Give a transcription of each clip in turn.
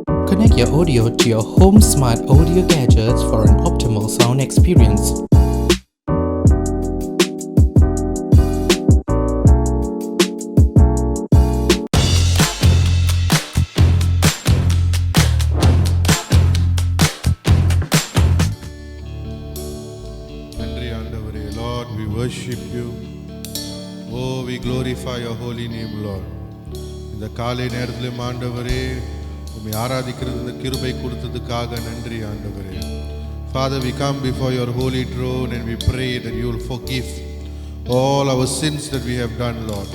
Connect your audio to your home smart audio gadgets for an optimal sound experience. நன்றி ஆண்டவரே. Lord, we worship you. Oh, we glorify your holy name, Lord. இந்த காலை நேரத்திலும் ஆண்டவரே உம்மை ஆராதிக்கிறது இந்த கிருபை கொடுத்ததுக்காக நன்றி ஆண்டவரே. Father, we come before your holy throne and we pray that you will forgive all our sins that we have done, Lord.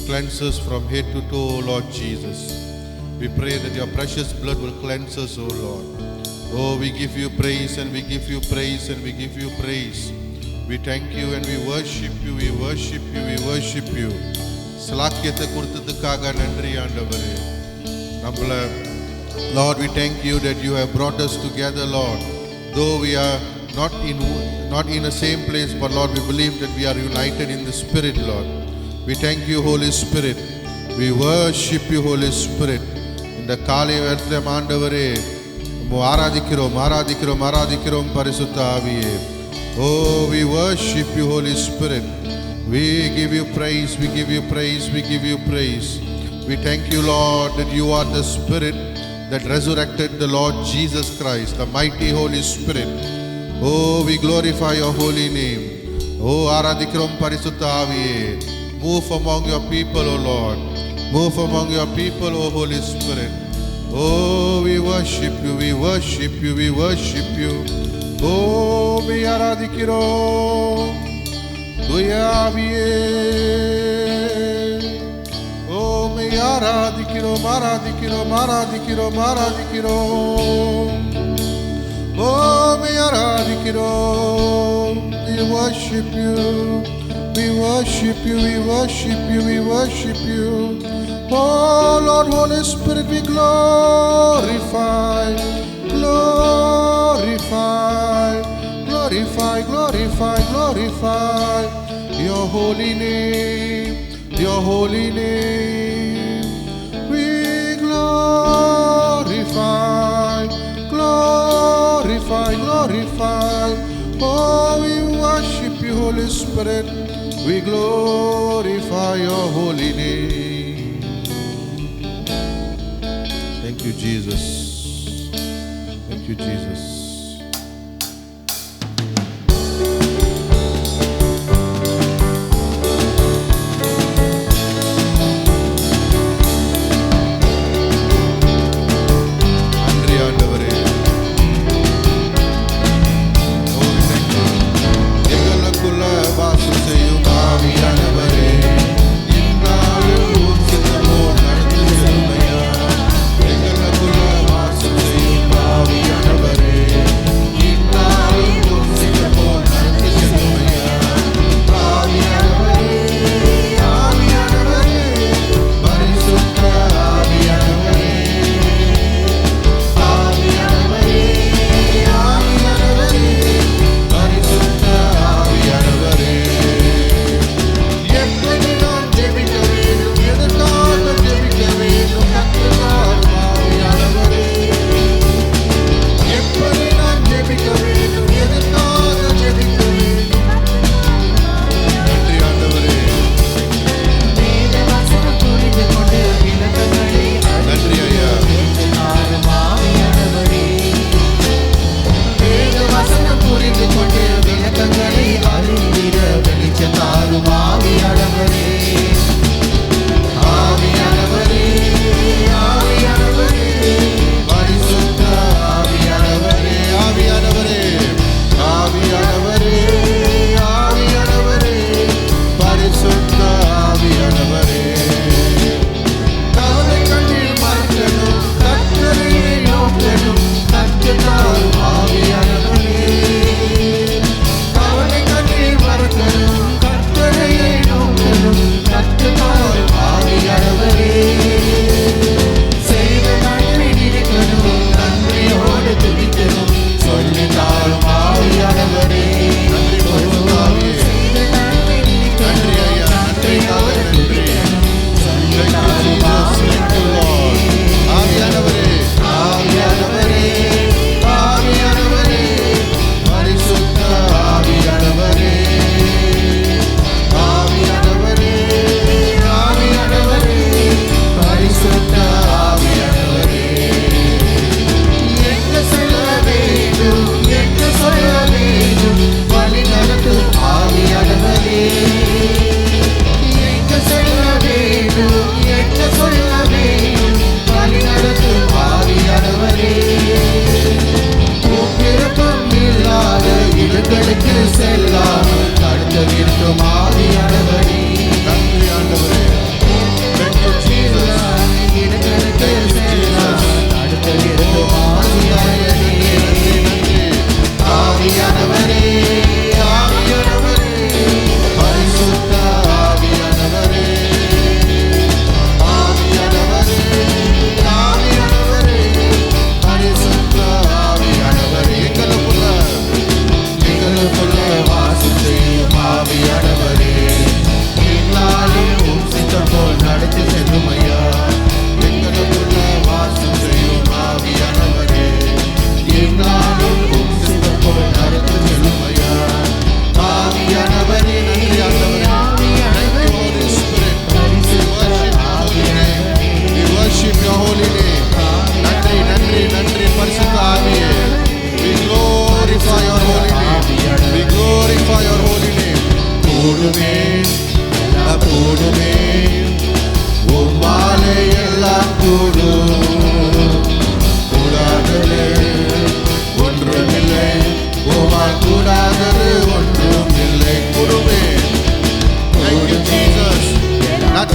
Cleanse us from head to toe, Lord Jesus. We pray that your precious blood will cleanse us, O Lord. Oh, we give you praise and we give you praise and we give you praise. We thank you and we worship you, we worship you, we worship you. ஸ்லாக்கியத்தை கொடுத்ததுக்காக நன்றி ஆண்டவரே. நம்மள Lord, we thank you that you have brought us together, Lord. Though we are not in the same place, but Lord, we believe that we are united in the Spirit, Lord. We thank you, Holy Spirit. We worship you, Holy Spirit. இந்த காலை வேளையிலே ஆண்டவரே ஆராதிக்கிறோம் பரிசுத்த ஆவியே. Oh, we worship you, Holy Spirit. We give you praise, we give you praise, we give you praise. We thank you, Lord, that you are the Spirit that resurrected the Lord Jesus Christ, the mighty Holy Spirit. Oh, we glorify your holy name. Oh, ஆராதிக்கிறோம் பரிசுத்த ஆவியே. Move among your people, O Lord. Move among your people, O Holy Spirit. Oh, we worship you, we worship you, we worship you. Oh, we ஆராதிக்கிறோம் தூய ஆவியே. Oh, we ஆராதிக்கிறோம். Oh, we ஆராதிக்கிறோம். We worship you, we worship you, we worship you, we worship you. Oh, Lord, Holy Spirit, we glorify your holy name, your holy name. We glorify. Oh, we worship you, Holy Spirit. We glorify your holy name. Thank you, Jesus. Thank you, Jesus.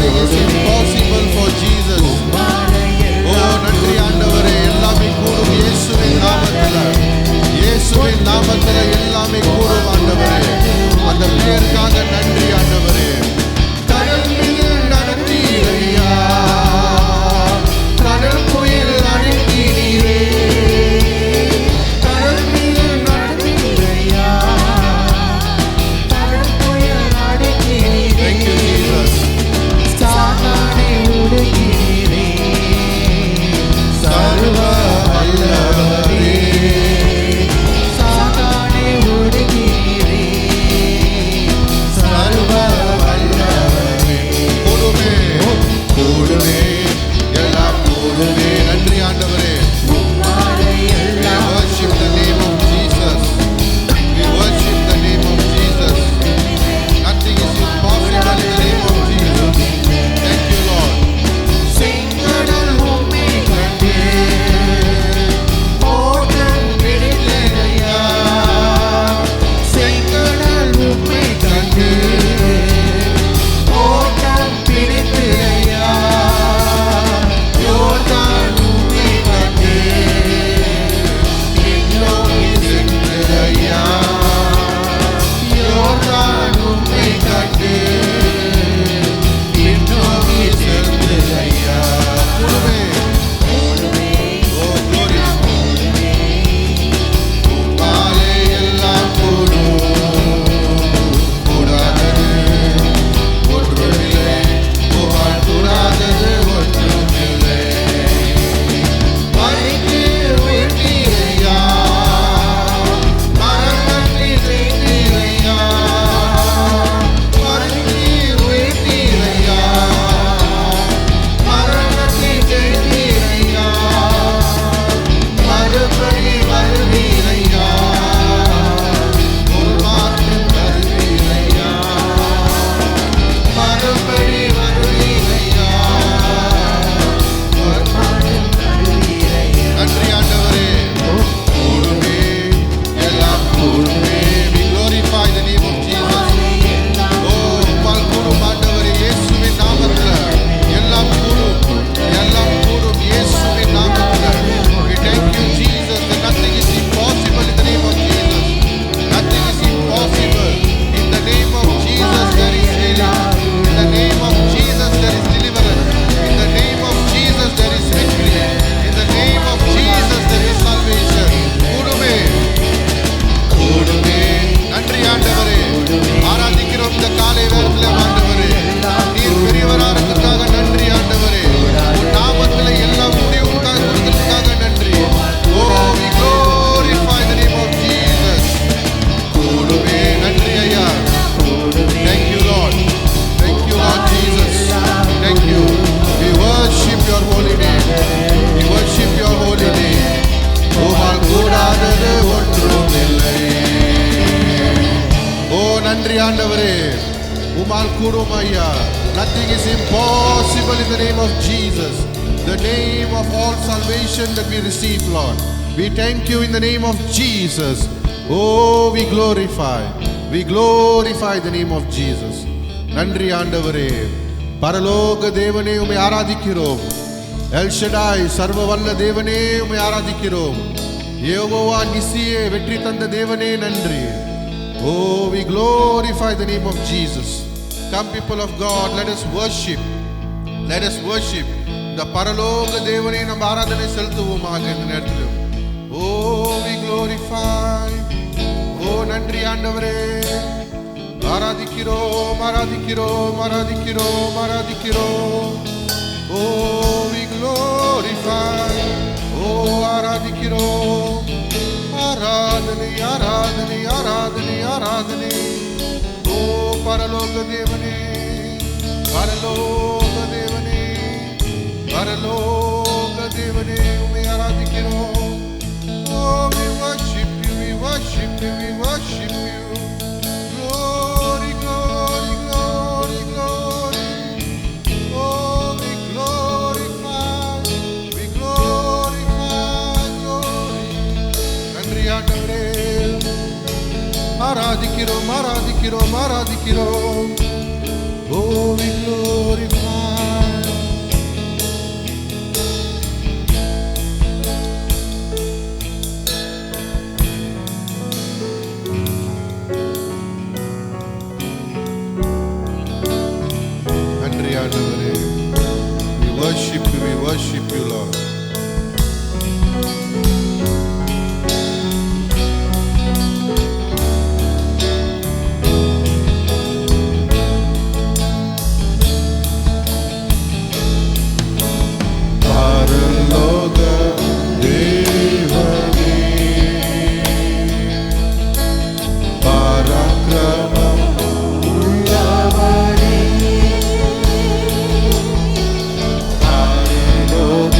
Nothing is impossible for Jesus. Oh, நன்றி ஆண்டவரே. எல்லாமே கூடும் இயேசுவின் நாமத்தில். இயேசுவின் நாமத்தில் எல்லாமே கூடும் ஆண்டவரே. அந்த பெயருக்காக நன்றி ஆண்டவரே. கடல் மீது நடந்தீரையா, கடல் புயல் அடக்கினீரே. கடல் மீது நடந்தீரையா, கடல் புயல் அடக்கினீரே. Thank you Jesus. சாத்தானை ஒடுக்கினீரே, சர்வ வல்லவரே. சாத்தானை ஒடுக்கினீரே, சர்வ வல்லவரே. கூடுமே கூடுமே எல்லாம் கூடுமே. நன்றி ஆண்டவரே. We worship the name of Jesus. We worship the name of Jesus. Nothing is impossible in the name of Jesus. Thank you Lord. செங்கடல் உம்மை கண்டே, ஓட்டம் பிடித்தேனையா. செங்கடல் உம்மை கண்டே, ஓட்டம் பிடித்தேனையா. யோர்தான் உம்மை கண்டே, என்னோடு சென்றையா. யோர்தான் உம்மை கண்டே, என்னோடு சென்றையா. கூடுமே. Oh glory. உம்மாலே எல்லாம் கூடும், கூடாதது ஒன்றுமில்லை. உம்மால் கூடாதது ஒன்றுமில்லை. மறித்து உயிர்த்தீரையா, மரணத்தை ஜெயித்தீரையா. மறித்து உயிர்த்தீரையா, மரணத்தை ஜெயித்தீரையா. மறுபடி வருவீரையா, ஒரு மாற்றம் தருவீரையா. மறுபடி வருவீரையா, ஒரு மாற்றம் தருவீரையா. நன்றி ஆண்டவரே. கூடுமே எல்லாம் கூடுமே. We glorify the name of Jesus. Oh, உம்மால் கூடும் ஆண்டவரே. இயேசுவின் நாமத்தில் எல்லாம் கூடும், எல்லாம் கூடும் இயேசுவின் நாமத்தில். We thank you Jesus that nothing is impossible in the name of Jesus. Nothing is impossible. In the name of Jesus there is healing. In the name of Jesus there is deliverance. In the name of Jesus there is victory. In the name of Jesus there is salvation. கூடுமே கூடுமே. நன்றி ஆண்டவரே. ஆராதிக்கிறோம் இந்த காலை வேளையிலே ஆண்டவரே. நீர் பெரியவரானதுக்காக நன்றி ஆண்டவரே. உன் நாமத்தில் எல்லாம் முடிவுக்காக கொடுத்ததுக்காக நன்றி. Oh, we glorify the name of Jesus. கூடுமே. நன்றி ஐயா. Thank you Lord. Thank you Lord Jesus. Thank you. We worship your holy name. We worship your holy name. உம்மால் கூடாதது ஒன்றுமில்லை. ஓ நன்றி ஆண்டவரே. உம்மால் கூடும் ஐயா. Nothing is impossible in the name of Jesus. The name of all salvation that we receive, Lord. We thank you in the name of Jesus. Oh, we glorify the name of Jesus. நன்றி ஆண்டவரே. பரலோக தேவனே உம்மை ஆராதிக்கிறோம். L Shaddai சர்வ வல்ல தேவனே உம்மை ஆராதிக்கிறோம். யெகோவா நிசியே வெற்றி தந்த தேவனே நன்றி. Oh, we glorify the name of Jesus. Come people of God, let us worship. Let us worship. இந்த பரலோக தேவனை நம்ம ஆராதனை செலுத்துவோமாக இந்த நேரத்தில். Oh, we glorify. Oh, நன்றி ஆண்டவரே. ஆராதிக்கிறோம் ஆராதிக்கிறோம் ஆராதிக்கிறோம் ஆராதிக்கிறோம். Oh, we glorify. Oh, ஆராதிக்கிறோம். ஆராதனை ஆராதனை ஆராதனை ஆராதனை. ஓ பரலோக தேவனே, பரலோக தேவனே, பரலோக தேவனே உம்மை ஆராதிக்கிறோம். Oh, we worship you, we worship you, we worship you. Glory, glory, glory, glory. Oh, we glorify, glory. நன்றி ஆண்டவரே. ஆராதிக்கிறோம் ஆராதிக்கிறோம் ஆராதிக்கிறோம். Oh, we glorify. நன்றி ஆண்டவரே. We worship you, Lord. பரலோக தேவனே, பராக்கிரமம் உள்ளவரே, பரலோக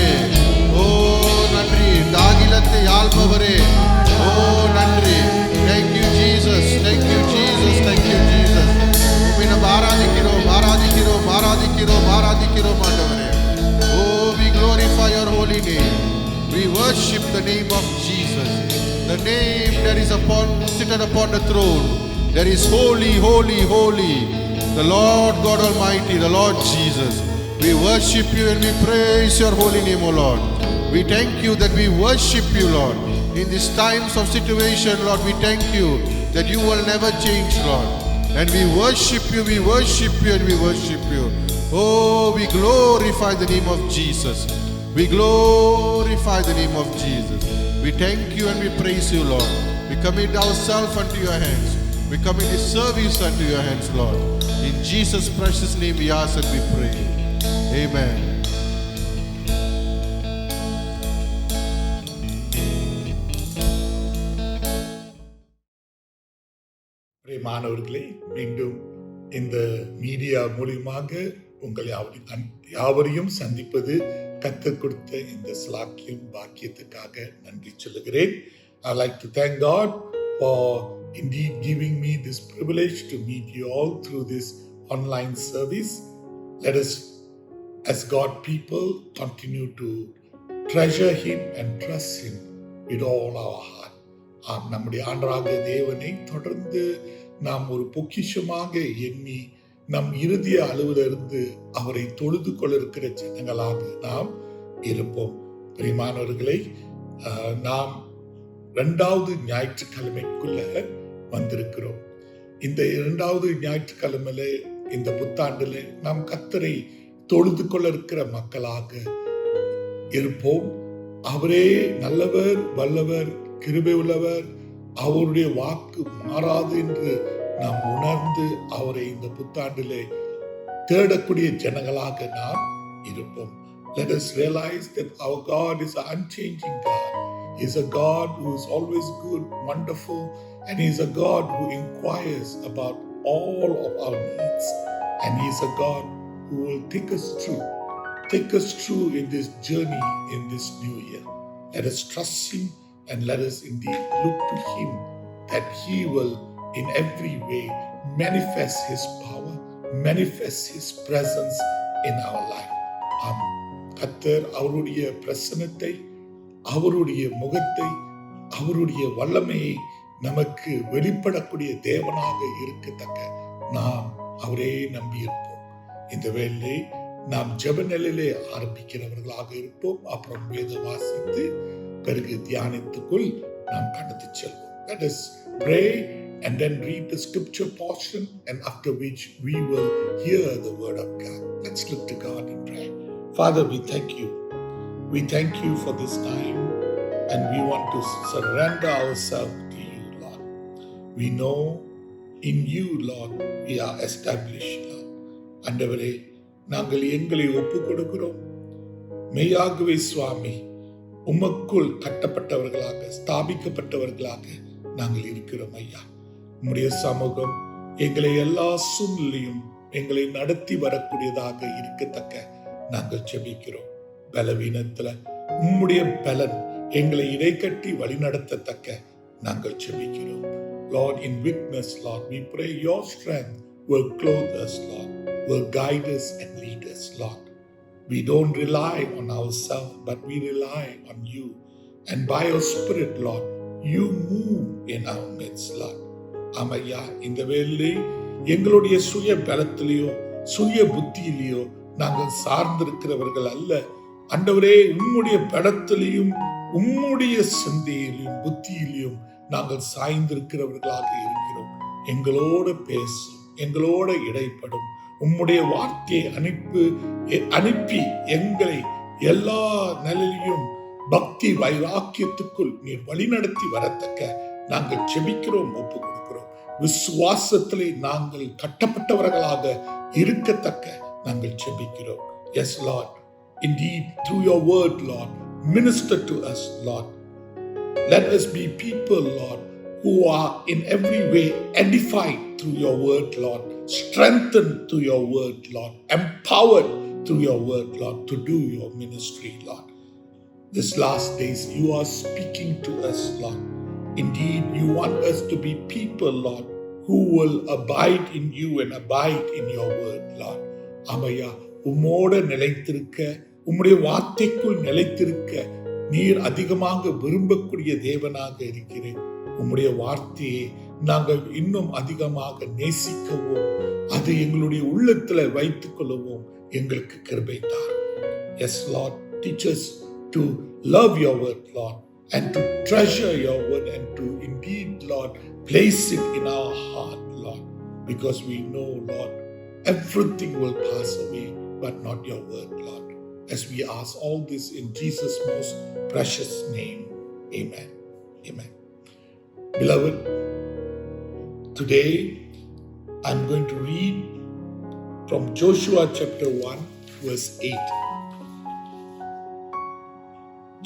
ஆண்டவரே. ஓ நன்றி. தாகிலத்தை ஆள்பவரே, ஓ நன்றி. Thank you Jesus, thank you Jesus, thank you Jesus. உம்மை நாம் ஆராதிக்கிறோம், ஆராதிக்கிறோம், ஆராதிக்கிறோம், ஆராதிக்கிறோம் ஆண்டவரே. Oh, we glorify your holy name. We worship the name of Jesus, the name that is seated upon the throne. That is holy, holy, holy, the Lord God Almighty, the Lord Jesus. We worship you and we praise your holy name, O Lord. We thank you that we worship you, Lord. In these times of situation, Lord, we thank you that you will never change, Lord. And we worship you, we worship you, and we worship you. Oh, we glorify the name of Jesus. We glorify the name of Jesus. We thank you and we praise you, Lord. We commit ourselves unto your hands. We commit this service unto your hands, Lord. In Jesus' precious name we ask and we pray. Amen. பிரியமானவர்களே, மீண்டும் இந்த media மூலியமாக உங்கள் யாவரையும் சந்திப்பது கர்த்தர் கொடுத்த இந்த ஸ்லாக்கியம் பாக்கியத்துக்காக நன்றி சொல்லுகிறேன். I like to thank God for indeed giving me this privilege to meet you all through this online service. Let us, as God people, continue to treasure Him and trust Him with all our heart. நம்முடைய ஆண்டவராகிய தேவனை தொடர்ந்து நாம் ஒரு பொக்கிஷமாக எண்ணி நம் இறுதிய அளவிலிருந்து அவரை தொழுது கொள்ள இருக்கிற ஜனங்களாக நாம் இருப்போம். பிரியமானவர்களை, நாம் 2வது ஞாயிற்றுக்கிழமைக்குள்ள வந்திருக்கிறோம். இந்த 2வது ஞாயிற்றுக்கிழமையில இந்த புத்தாண்டுல நாம் கர்த்தரை தொழுது கொள்ள இருக்கிற மக்களாக இருப்போம். அவரே நல்லவர், வல்லவர், கிருபை உள்ளவர், அவருடைய வாக்கு மாறாது என்று நாம் உணர்ந்து அவரை இந்த புத்தாண்டிலே தேடக்கூடிய ஜனங்களாக நாம் இருப்போம். Let us realize that our God is an unchanging God. He is a God who is always good, wonderful, and He is a God who inquires about all of our needs. And He is a God who will take us through in this journey in this new year. Let us trust Him and let us indeed look to Him that He will in every way manifest His power, manifest His presence in our life. கர்த்தர் அவருடைய பிரசன்னத்தை, அவருடைய முகத்தை, அவருடைய வல்லமையை நமக்கு வெளிப்படக்கூடிய தேவனாக இருக்கத்தக்க நாம் அவரே நம்பியிருப்போம். இந்த வேளை நாம் ஜெப நிலையிலே ஆரம்பிக்கிறவர்களாக இருப்போம். அப்புறம் வேத வாசித்து பிறகு தியானத்துக்குள் நாம் கடந்து செல்வோம். Let us pray and then read the scripture portion, and after which we will hear the word of God. Let's look to God in prayer. Father, we thank you. We thank you for this time, and we want to surrender ourselves to you, Lord. We know in you, Lord, we are established, Lord. ஆண்டவரே, நாங்கள் எங்களை ஒப்புக் கொடுக்கிறோம். மெய்யாகவே சுவாமி, உமக்குள் கட்டப்பட்டவர்களாக, ஸ்தாபிக்கப்பட்டவர்களாக நாங்கள் இருக்கிறோம் ஐயா. உம்முடைய சமூகம் எங்களை எல்லா சூழ்நிலையும் எங்களை நடத்தி வரக்கூடியதாக இருக்கத்தக்க நாங்கள் ஜெபிக்கிறோம். பலவீனத்துல உம்முடைய பலன் எங்களை இடைக்கட்டி வழிநடத்தத்தக்க நாங்கள் ஜெபிக்கிறோம். Lord, in weakness, Lord, we pray your strength will clothe us, Lord, will guide us and lead us, Lord. We don't rely on ourselves, but we rely on you. And by your Spirit, Lord, you move in our midst, Lord. ஆமையா, இந்த வேளை எங்களுடைய சுய பலத்திலேயோ சுய புத்தியிலேயோ நாங்கள் சார்ந்திருக்கிறவர்கள் அல்ல. ஆண்டவரே, உம்முடைய பலத்திலையும் உம்முடைய சிந்தையிலும் புத்தியிலும் நாங்கள் சாய்ந்திருக்கிறவர்களாக இருக்கிறோம். எங்களோட பேசும், எங்களோட இடைப்படும், உம்முடைய வார்த்தையை அனுப்பி எங்களை எல்லா நிலையிலும் பக்தி வைராக்கியத்துக்குள் நீர் வழிநடத்தி வரத்தக்க நாங்கள் செபிக்கிறோம், ஒப்பு கொடுக்கிறோம். விசுவாசத்திலே நாங்கள் கட்டப்பட்டவர்களாக இருக்கத்தக்க நாங்கள் செபிக்கிறோம். Yes, Lord, indeed through your word, Lord, minister to us, Lord. Let us be people, Lord, who are in every way edified through your word, Lord, strengthened through your word, Lord, empowered through your word, Lord, to do your ministry, Lord. This last days, you are speaking to us, Lord. Indeed, you want us to be people, Lord, who will abide in you and abide in your word, Lord. ஆமையா, உம்மோட நிலைத்திருக்க, உம்முடைய வார்த்தைக்குள் நிலைத்திருக்க நீர் அதிகமாக விரும்பக்கூடிய தேவனாக இருக்கிறேன். உம்முடைய வார்த்தையை நாங்கள் இன்னும் அதிகமாக நேசிக்கவும், அது எங்களுடைய உள்ளத்துல வைத்துக் கொள்ளவும் எங்களுக்கு கிருபை தாரும். Yes, Lord, teach us to love your word, Lord, and to treasure your word, and to indeed, Lord, place it in our heart, Lord, because we know, Lord, everything will pass away, but not your word, Lord. As we ask all this in Jesus' most precious name, amen. Amen. Beloved, today I'm going to read from Joshua chapter 1, verse 8.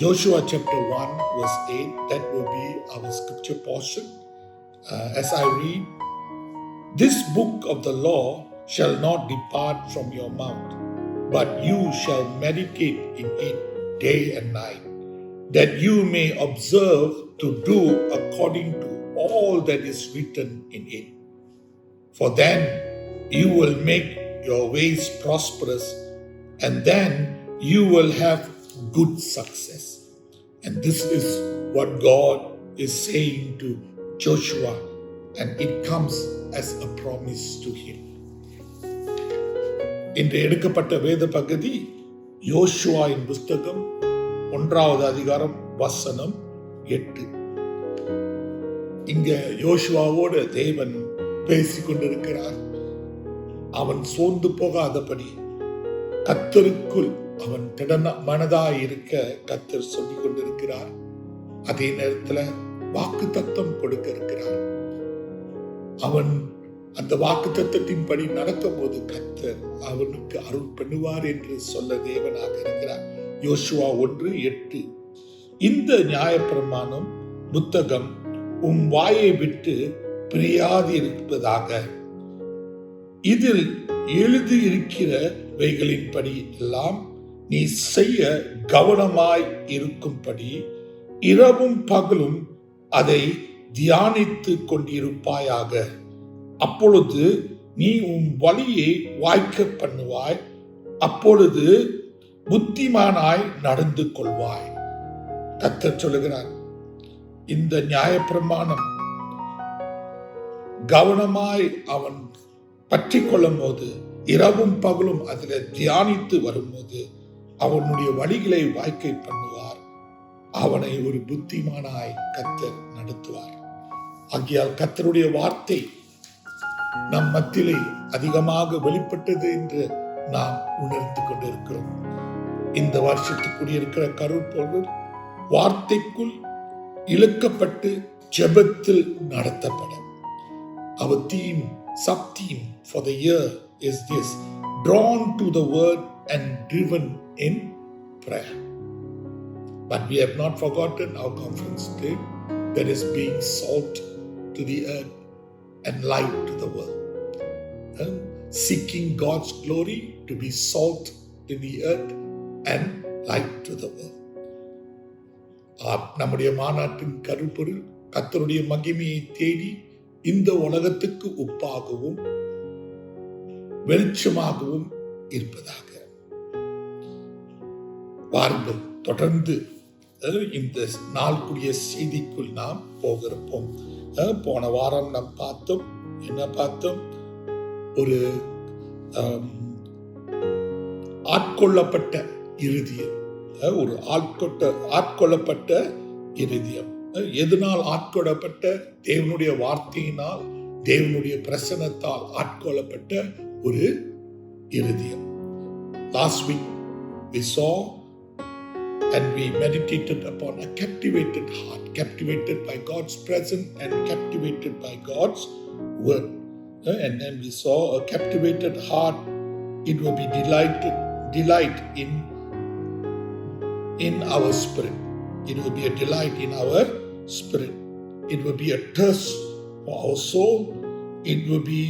Joshua chapter 1, verse 8, that will be our scripture portion. As I read, this book of the law shall not depart from your mouth, but you shall meditate in it day and night, that you may observe to do according to all that is written in it. For then you will make your ways prosperous, and then you will have good success. And this is what God is saying to Joshua, and it comes as a promise to him. இன்று எடுக்கப்பட்ட வேத பகுதி யோசுவாவின் புஸ்தகம் 1வது அதிகாரம் வசனம் 8. இங்க யோசுவாவோடு தேவன் பேசிக் கொண்டிருக்கிறார். அவன் சோர்ந்து போகாதபடி கர்த்தருக்குள் அவன் மனதாய் இருக்க கர்த்தர் சொல்லிக் கொண்டிருக்கிறார். அதே நேரத்தில் வாக்குத்தத்தம் கொடுக்க இருக்கிறார். அவன் அந்த வாக்குத்தத்தத்தின்படி நடக்கும் போது கர்த்தர் அவனுக்கு அருள் பண்ணுவார் என்று சொல்ல தேவனாக இருக்கிறார். யோசுவா 1:8. இந்த நியாயப்பிரமாணம் புத்தகம் உம் வாயை விட்டு பிரியாதிருப்பதாக, இதில் எழுதியிருக்கிறவைகளின்படி எல்லாம் நீ செய்ய கவனமாய் இருக்கும்படி இரவும் பகலும் அதை தியானித்து கொண்டிருப்பாயாக. அப்பொழுது நீ உன் வழியை வாய்க்க பண்ணுவாய், அப்பொழுது புத்திமானாய் நடந்து கொள்வாய். கர்த்தர் சொல்லுகிறார், இந்த நியாயப்பிரமாணம் கவனமாய் அவன் பற்றி கொள்ளும் போது, இரவும் பகலும் அதில் தியானித்து வரும்போது அவனுடைய வழிகளை வாய்க்கை பண்ணுவார். அவனை ஒரு புத்திமானாய் கர்த்தர் நடத்துவார். ஆகையால் கர்த்தருடைய வார்த்தை நம் மத்தியிலே அதிகமாக வெளிப்பட்டது என்று நாம் உணர்ந்து கொண்டிருக்கிறோம். இந்த வருஷத்துக்குரிய இருக்கிற கருப்பொருள் வார்த்தைக்குள் இழுக்கப்பட்டு ஜெபத்தில் நடத்தப்படும். Our theme, sub-theme for the year is this: drawn to the word and driven in prayer. But we have not forgotten our conference theme, that is being salt to the earth and light to the world. Seeking God's glory to be salt in the earth and light to the world. நம்முடைய மாநாட்டின் கருப்பொருள் கர்த்தருடைய மகிமையை தேடி இந்த உலகத்துக்கு உப்பாகவும் வெளிச்சமாகவும் இருப்பதாக. வாருங்கள், தொடர்ந்து இந்த நாளுக்குரிய செய்திக்குள் நாம் போகிறோம். போன வாரம் நாம் பார்த்தோம், என்ன பார்த்தோம்? ஒரு ஆட்கொள்ளப்பட்ட இருதயம், ஒரு ஆட்கொள்ளப்பட்ட இருதயம். எதனால் ஆட்கொள்ளப்பட்ட? தேவனுடைய வார்த்தையினால், தேவனுடைய பிரசன்னத்தால் ஆட்கொள்ளப்பட்ட ஒரு இருதயம். Last week we saw and we meditated upon a captivated heart, captivated by God's presence and captivated by God's word. And then we saw a captivated heart, it will be delight in our spirit. It will be a delight in our spirit. It will be a thirst for our soul. It will be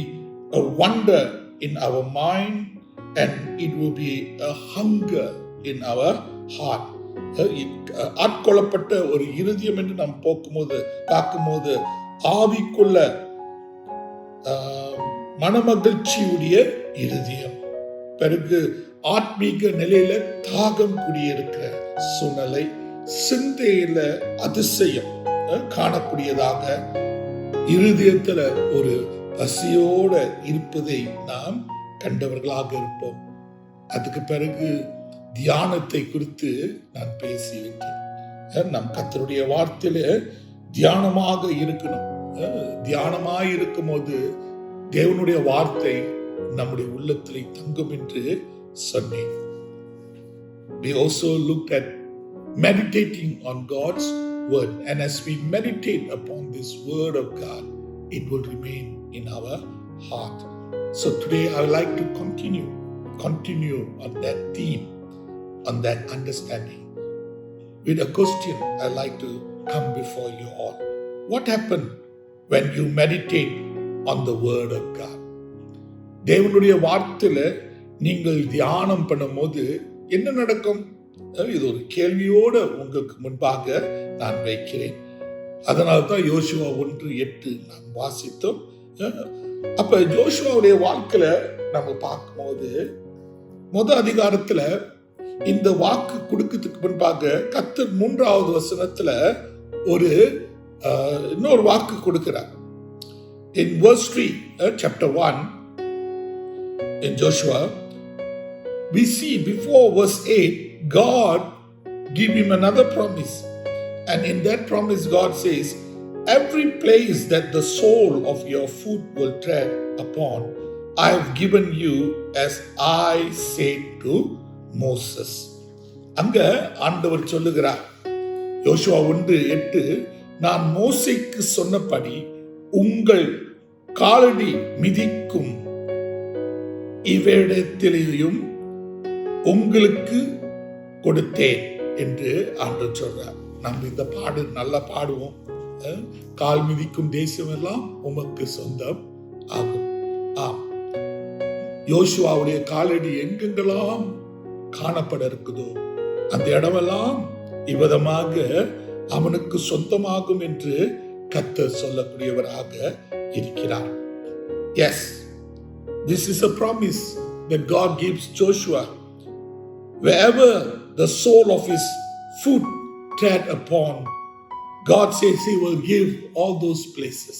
a wonder in our mind, and it will be a hunger in our heart. ஆட்கொள்ளப்பட்ட ஒரு இருதயம் என்று நாம் பார்க்கும்போது ஆவிக்குள்ள மனமகிழ்ச்சியுடைய இருதயம், பிறகு ஆத்மீக நிலையில தாகம் குடியிருக்கிற சூழ்நிலை, சிந்தையில அதிசயம் காணக்கூடியதாக, இருதயத்துல ஒரு பசியோட இருப்பதை நாம் கண்டவர்களாக இருப்போம். அதுக்கு பிறகு தியானத்தை குறித்து நான் பேசிவிட்டேன். நம் கர்த்தருடைய வார்த்தையில தியானமாக இருக்கணும். தியானமாக இருக்கும் போது தேவனுடைய வார்த்தை நம்முடைய உள்ளத்திலே தங்கும் என்று சொன்னேன். We also looked at meditating on God's word, and as we meditate upon this word of God, it will remain in our heart. So today I would like to continue on that theme, on that understanding, with a question I'd like to come before you all. What happened when you meditate on the word of God? தேவனுடைய வார்த்தையில நீங்கள் தியானம் பண்ணும்போது என்ன நடக்கும்? இது ஒரு கேள்வியோட உங்களுக்கு முன்பாக நான் வைக்கிறேன். அதனால தான் யோசுவா 1:8 நாம் வாசித்தோம். அப்ப யோசுவாவுடைய வாழ்க்கையில நம்ம பார்க்கும்போது முதல் அதிகாரத்துல இந்த வாக்கு கொடுக்கிறதுக்கு முன்பாக கர்த்தர் 3வது வசனத்துல இன்னொரு வாக்கு கொடுக்கிறார். In verse 3, chapter 1 in Joshua, we see before verse 8, God give him another promise. And in that promise, God says, every place that the sole of your foot will tread upon, I have given you as I said to Moses. அங்க ஆண்டவர் சொல்லுகிறார், யோசுவா 1:8, நான் மோசேக்கு சொன்னபடி உங்கள் காலடி மிதிக்கும் இவ்விடத்திலேயும் உங்களுக்கு கொடுத்தேன் என்று ஆண்டவர் சொல்றார். நம்ம இந்த பாடு நல்லா பாடுவோம். கால் மிதிக்கும் தேசம் எல்லாம் உமக்கு சொந்தம் ஆகும். ஆம், யோசுவாவுடைய காலடி எங்கெங்கெல்லாம் காணப்பட இருக்குதோ அந்த இடமெல்லாம் இவ்விதமாக அவனுக்கு சொந்தமாகும் என்று கர்த்தர் சொல்லக்கூடியவராக இருக்கிறார். Yes, this is a promise that God gives Joshua. Wherever the sole of his foot tread upon, God says he will give all those places.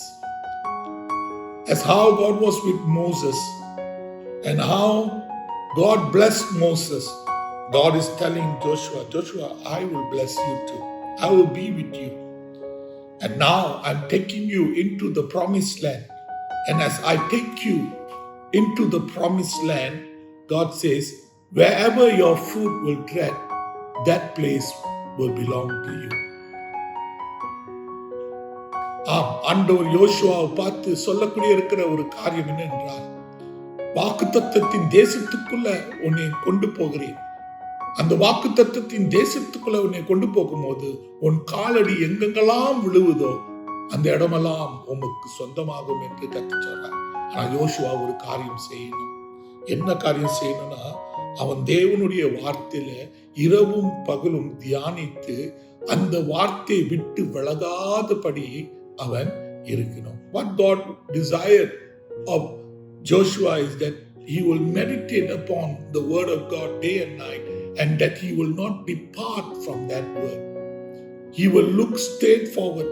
As how God was with Moses and how God blessed Moses, God is telling Joshua, I will bless you too. I will be with you. And now I'm taking you into the promised land. And as I take you into the promised land, God says, wherever your foot will tread, that place will belong to you. ஆம், ஆண்டவர் யோசுவாவை பார்த்து சொல்லக்கூடிய இருக்கிற ஒரு காரியம் என்ன என்றால், வாக்குத்தத்தத்தின் தேசத்துக்குள்ள உன்னை கொண்டு போகிறேன். அந்த வாக்குத்தத்தத்தின் தேசத்துக்குள்ள உன்னை கொண்டு போகும்போது உன் காலடி எங்கெங்கெல்லாம் விழுவுதோ அந்த இடமெல்லாம் உமக்கு சொந்தமாகும் என்று கர்த்தர் சொல்றார். ஆனா யோசுவா ஒரு காரியம் செய்யணும். என்ன காரியம் செய்யணும்னா, அவன் தேவனுடைய வார்த்தையில இரவும் பகலும் தியானித்து அந்த வார்த்தையை விட்டு விலகாதபடி அவன் இருக்கணும். What God desired of Joshua is that he will meditate upon the word of God day and night, and that he will not depart from that word. He will look straight forward,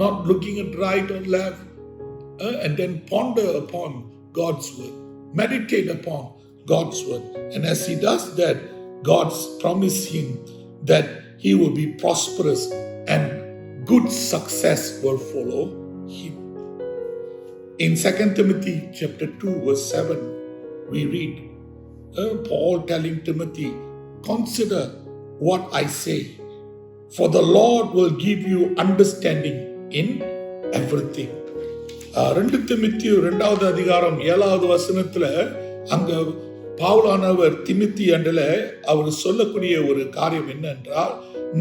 not looking at right or left, and then ponder upon God's word, meditate upon God's word. And as he does that, God's promised him that he will be prosperous and good success will follow him. In 2 Timothy chapter 2 verse 7, we read Paul telling Timothy, consider what I say, for the Lord will give you understanding in everything. 2 திமோத்தேயு 2வது அதிகாரம் 7வது வசனத்துல அங்க பவுலானவர் Timothy அண்டல அவர் சொல்லக்கூடிய ஒரு காரியம் என்னென்றால்,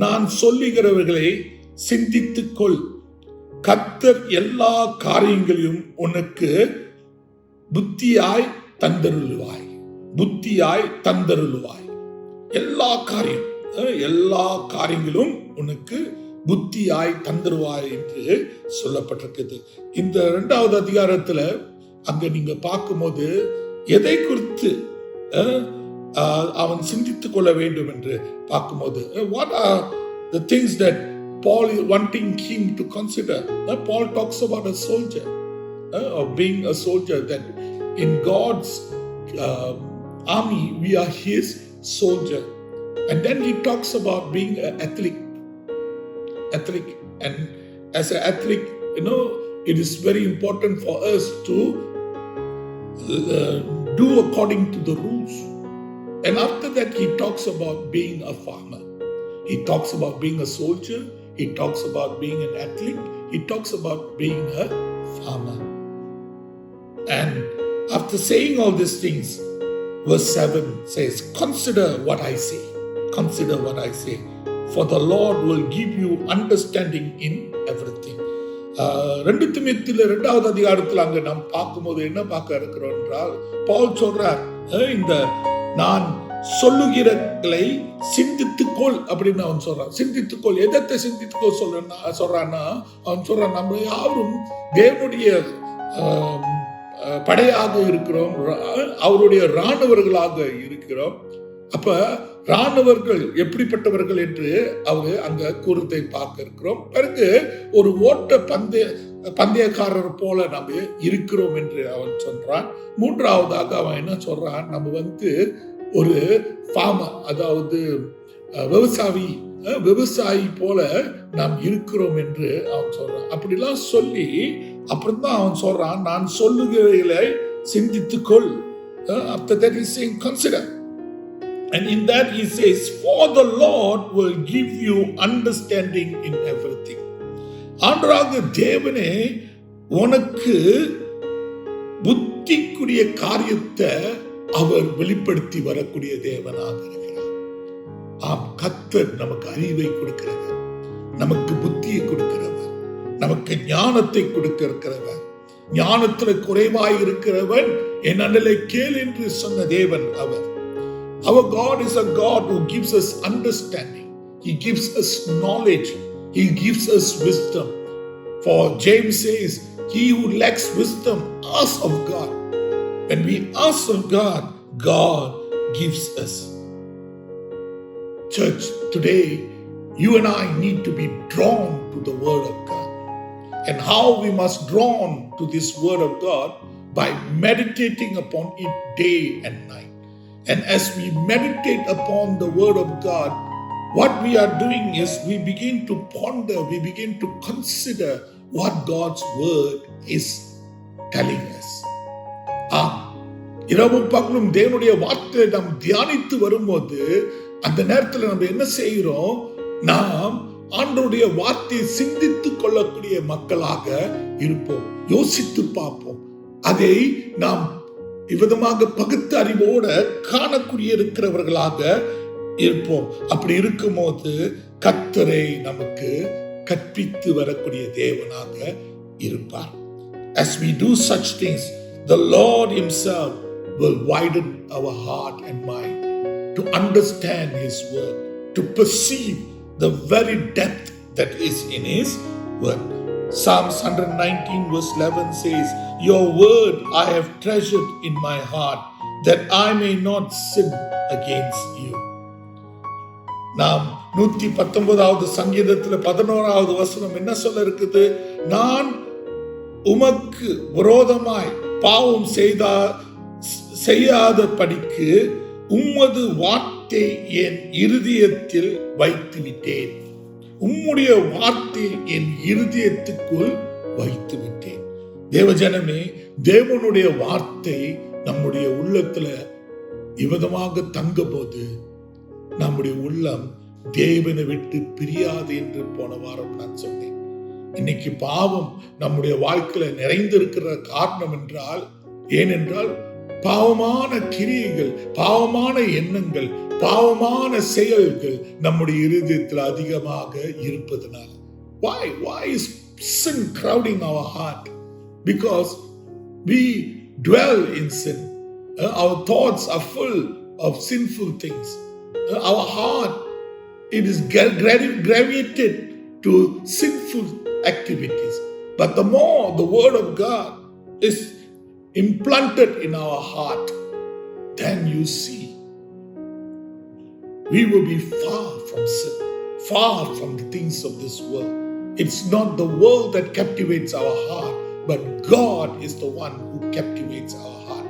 நான் சொல்லுகிறவர்களை சிந்தித்துக்கொள், கர்த்தர் எல்லா காரியங்களையும் உனக்கு புத்தியாய் தந்தருளுவாய். எல்லா காரியம் எல்லா காரியங்களும் உனக்கு புத்தியாய் தந்துருவாய் என்று சொல்லப்பட்டிருக்குது. இந்த 2வது அதிகாரத்துல அங்க நீங்க பார்க்கும்போது எதை குறித்து அவன் சிந்தித்துக் கொள்ள வேண்டும் என்று பார்க்கும்போது, what are the things that Paul is wanting him to consider? Paul talks about a soldier, of being a soldier, that in God's army we are his soldier. And then he talks about being an athlete. And as an athlete, it is very important for us to do according to the rules. And after that he talks about being a farmer. He talks about being a soldier. He talks about being an athlete. He talks about being a farmer. And after saying all these things, verse 7 says, consider what I say. Consider what I say. For the Lord will give you understanding in everything. 2 தீமோத்தேயுல 2வது அதிகாரத்தில் அங்க நாம் பார்க்கும்போது என்ன பார்க்க இருக்கிறோம் என்றால், பவுல் சொல்றார், இந்த நான் சொல்லுகிறதை சிந்தித்துக்கொள் அப்படின்னு அவன் சொல்றான். சிந்தித்துக்கொள், எதத்தை சிந்தித்துக்கொள் சொல்றான்னா, அவன் சொல்றான், நம்ம யாரும் தேவனுடைய படையாக இருக்கிறோம், அவருடைய இராணுவர்களாக இருக்கிறோம். அப்ப இராணுவர்கள் எப்படிப்பட்டவர்கள் என்று அவரு அங்க கூறுத்தை பார்க்க இருக்கிறோம். பிறகு ஒரு ஓட்ட பந்தயக்காரர் போல நம்ம இருக்கிறோம் என்று அவன் சொல்றான். 3வதாக அவன் என்ன சொல்றான், நம்ம ஒரு ஃபார்மர், அதாவது விவசாயி போல நாம் இருக்கிறோம் என்று அவன் சொல்றான். அப்படிலாம் சொல்லி அப்புறம் தான் அவன் சொல்றான், நான் சொல்லுகிறதை சிந்தித்துக்கொள். After that he is saying consider. And in that he says, for the Lord will give you understanding in everything. ஆண்டவராகிய தேவனே உனக்கு புத்திக்குரிய காரியத்தை அவர் வெளிப்படுத்தி வரக்கூடிய தேவனாக இருக்கிறார். ஆம், கர்த்தர் நமக்கு அறிவை கொடுக்கிறவர், நமக்கு புத்தியை கொடுக்கிறவர், நமக்கு ஞானத்தை கொடுக்கிறவர். ஞானத்துல குறைவாய் இருக்கிறவன் என் அண்டலை கேள் என்று சொன்ன தேவன் அவர். Our God is a God who gives us understanding. He gives us knowledge. He gives us wisdom. For James says, he who lacks wisdom, ask of God. When we ask of God, God gives us. Church, today, you and I need to be drawn to the Word of God. And how we must drawn to this Word of God? By meditating upon it day and night. And as we meditate upon the Word of God, what we are doing is we begin to ponder, we begin to consider what God's Word is telling us. இரவும் பகலும் தேவனுடைய வார்த்தையை நாம் தியானித்து வரும்போது அந்த நேரத்தில் நம்ம என்ன செய்கிறோம், நாம் ஆண்டவருடைய வார்த்தையை சிந்தித்துக் கொள்ளக்கூடிய மக்களாக இருப்போம். யோசித்து பார்ப்போம், அதை நாம் இவ்விதமாக பகுத்து அறிவோட காணக்கூடிய இருக்கிறவர்களாக இருப்போம். அப்படி இருக்கும்போது கர்த்தரை நமக்கு கற்பித்து வரக்கூடிய தேவனாக இருப்பார். As we do such things, the Lord himself will widen our heart and mind to understand his word, to perceive the very depth that is in his word. Psalms 119 verse 11 says, your word I have treasured in my heart, that I may not sin against you. நாம் 119வது சங்கீதத்தில் 11வது வசனம் என்ன சொல்ல இருக்குது, நான் உமக்கு விரோதமாய் பாவம் செய்யாத படிக்கு உம்மது வார்த்தை என் இருதயத்தில் வைத்து விட்டேன். உம்முடைய வார்த்தை என் இருதயத்துக்குள் வைத்து விட்டேன். தேவஜனமே, தேவனுடைய வார்த்தை நம்முடைய உள்ளத்துல இவ்விதமாக தங்க போது நம்முடைய உள்ளம் தேவனை விட்டு பிரியாது என்று போன வாரம் நான் சொன்னேன். இன்னைக்கு பாவம் நம்முடைய வாழ்க்கையில நிறைந்திருக்கிற காரணம் என்றால், ஏனென்றால் பாவமான கிரியைகள், பாவமான எண்ணங்கள், பாவமான செயல்கள் நம்முடைய இருதயத்தில் அதிகமாக இருப்பதனால. Why is sin crowding our heart? Because we dwell in sin. Our thoughts are full of sinful things. Our heart it is gravitated to sinful activities. But the more the word of God is implanted in our heart, then you see we will be far from sin, far from the things of this world. It's not the world that captivates our heart, but God is the one who captivates our heart.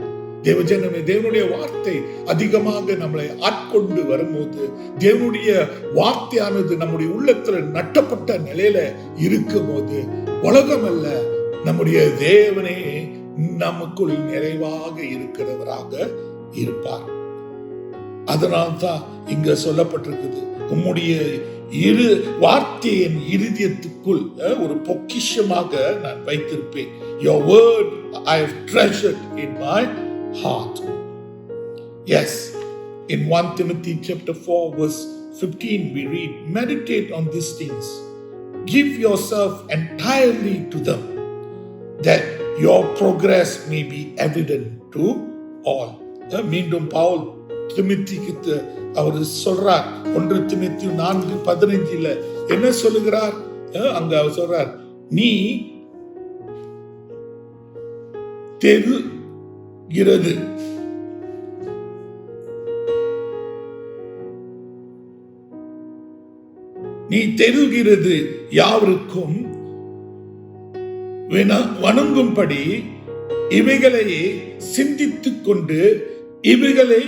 தேவஜனமே, தேவனுடைய வார்த்தை அதிகமாக நம்மளை ஆட்கொண்டு வரும்போது, தேவனுடைய வார்த்தையானது நம்முடைய உள்ளத்துல நட்டப்பட்ட நிலையில இருக்கும் போது, உலகம் அல்ல, நம்முடைய தேவனே நமக்குள் நிறைவாக இருக்கிறவராக இருப்பார். அதனால்தான் இங்க சொல்லப்பட்டிருக்குது, உம்முடைய இரு வார்த்தையின் இருதயத்துக்குள் ஒரு பொக்கிஷமாக நான் வைத்திருப்பேன். Your word I have treasured in my heart. Yes, in 1 Timothy chapter 4 verse 15 we read, meditate on these things, give yourself entirely to them, that your progress may be evident to all. மீண்டும் பவுல் திமோத்திக்கு அவர் சொல்றார், 1 Timothy 4:15 என்ன சொல்லுகிறார்? அங்க அவர் சொல்றார், நீ தெரிகிறது யாவருக்கும் வணங்கும்படி இவைகளையே சிந்தித்துக் கொண்டு இவைகளை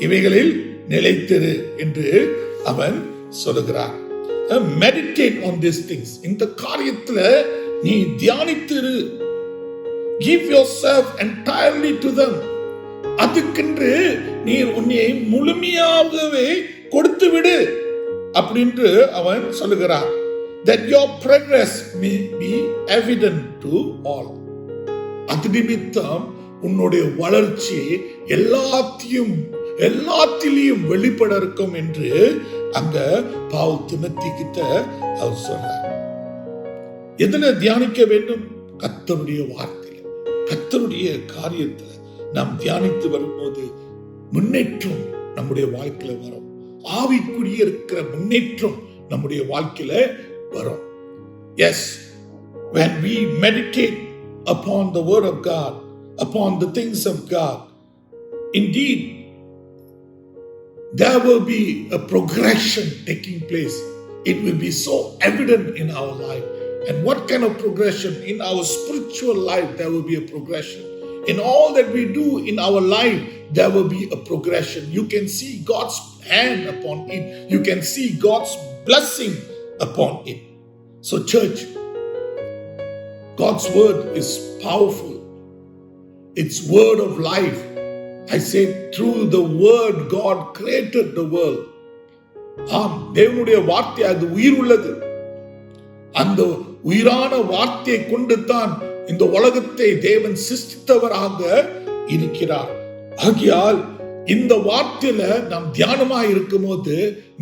இவைகளில் நிலைத்திரு என்று அவன் சொல்லுகிறார். Meditate on these things. இந்த காரியத்துல நீ தியானித்திரு. Give yourself entirely to them. அதுக்கென்று நீ உன்னை முழுமையாகவே கொடுத்து விடு அப்படின்று அவன் சொல்லுகிறான். That your progress may be evident to all. அது நிமித்தம் உன்னுடைய வளர்ச்சி எல்லாத்திலையும் வெளிப்பட இருக்கும் என்று அங்க பவுல் திமோத்தி கிட்ட அவர் சொல்றார். எதுல தியானிக்க வேண்டும்? கர்த்தருடைய வார்த்தையில, கர்த்தருடைய காரியத்துல நாம் தியானித்து வரும்போது முன்னேற்றம் நம்முடைய வாழ்க்கையில வரும். ஆவிக்குரிய இருக்கிற முன்னேற்றம் நம்முடைய வாழ்க்கையில வரும். Yes, when we meditate upon the word of God, upon the things of God, indeed there will be a progression taking place. It will be so evident in our life. And what kind of progression? In our spiritual life there will be a progression. In all that we do in our life there will be a progression. You can see God's hand upon it. You can see God's blessing upon it. So church, God's word is powerful. It's word of life. I say through the word God created the world. தேவனுடைய வார்த்தை அது உயிர் உள்ளது. அந்த உயிரான வார்த்தையை கொண்டு தான் இந்த உலகத்தை தேவன் சிருஷ்டித்தவராக இருக்கிறார். ஆகையால் இந்த வார்த்தையில நாம் தியானமாய் இருக்கும் போது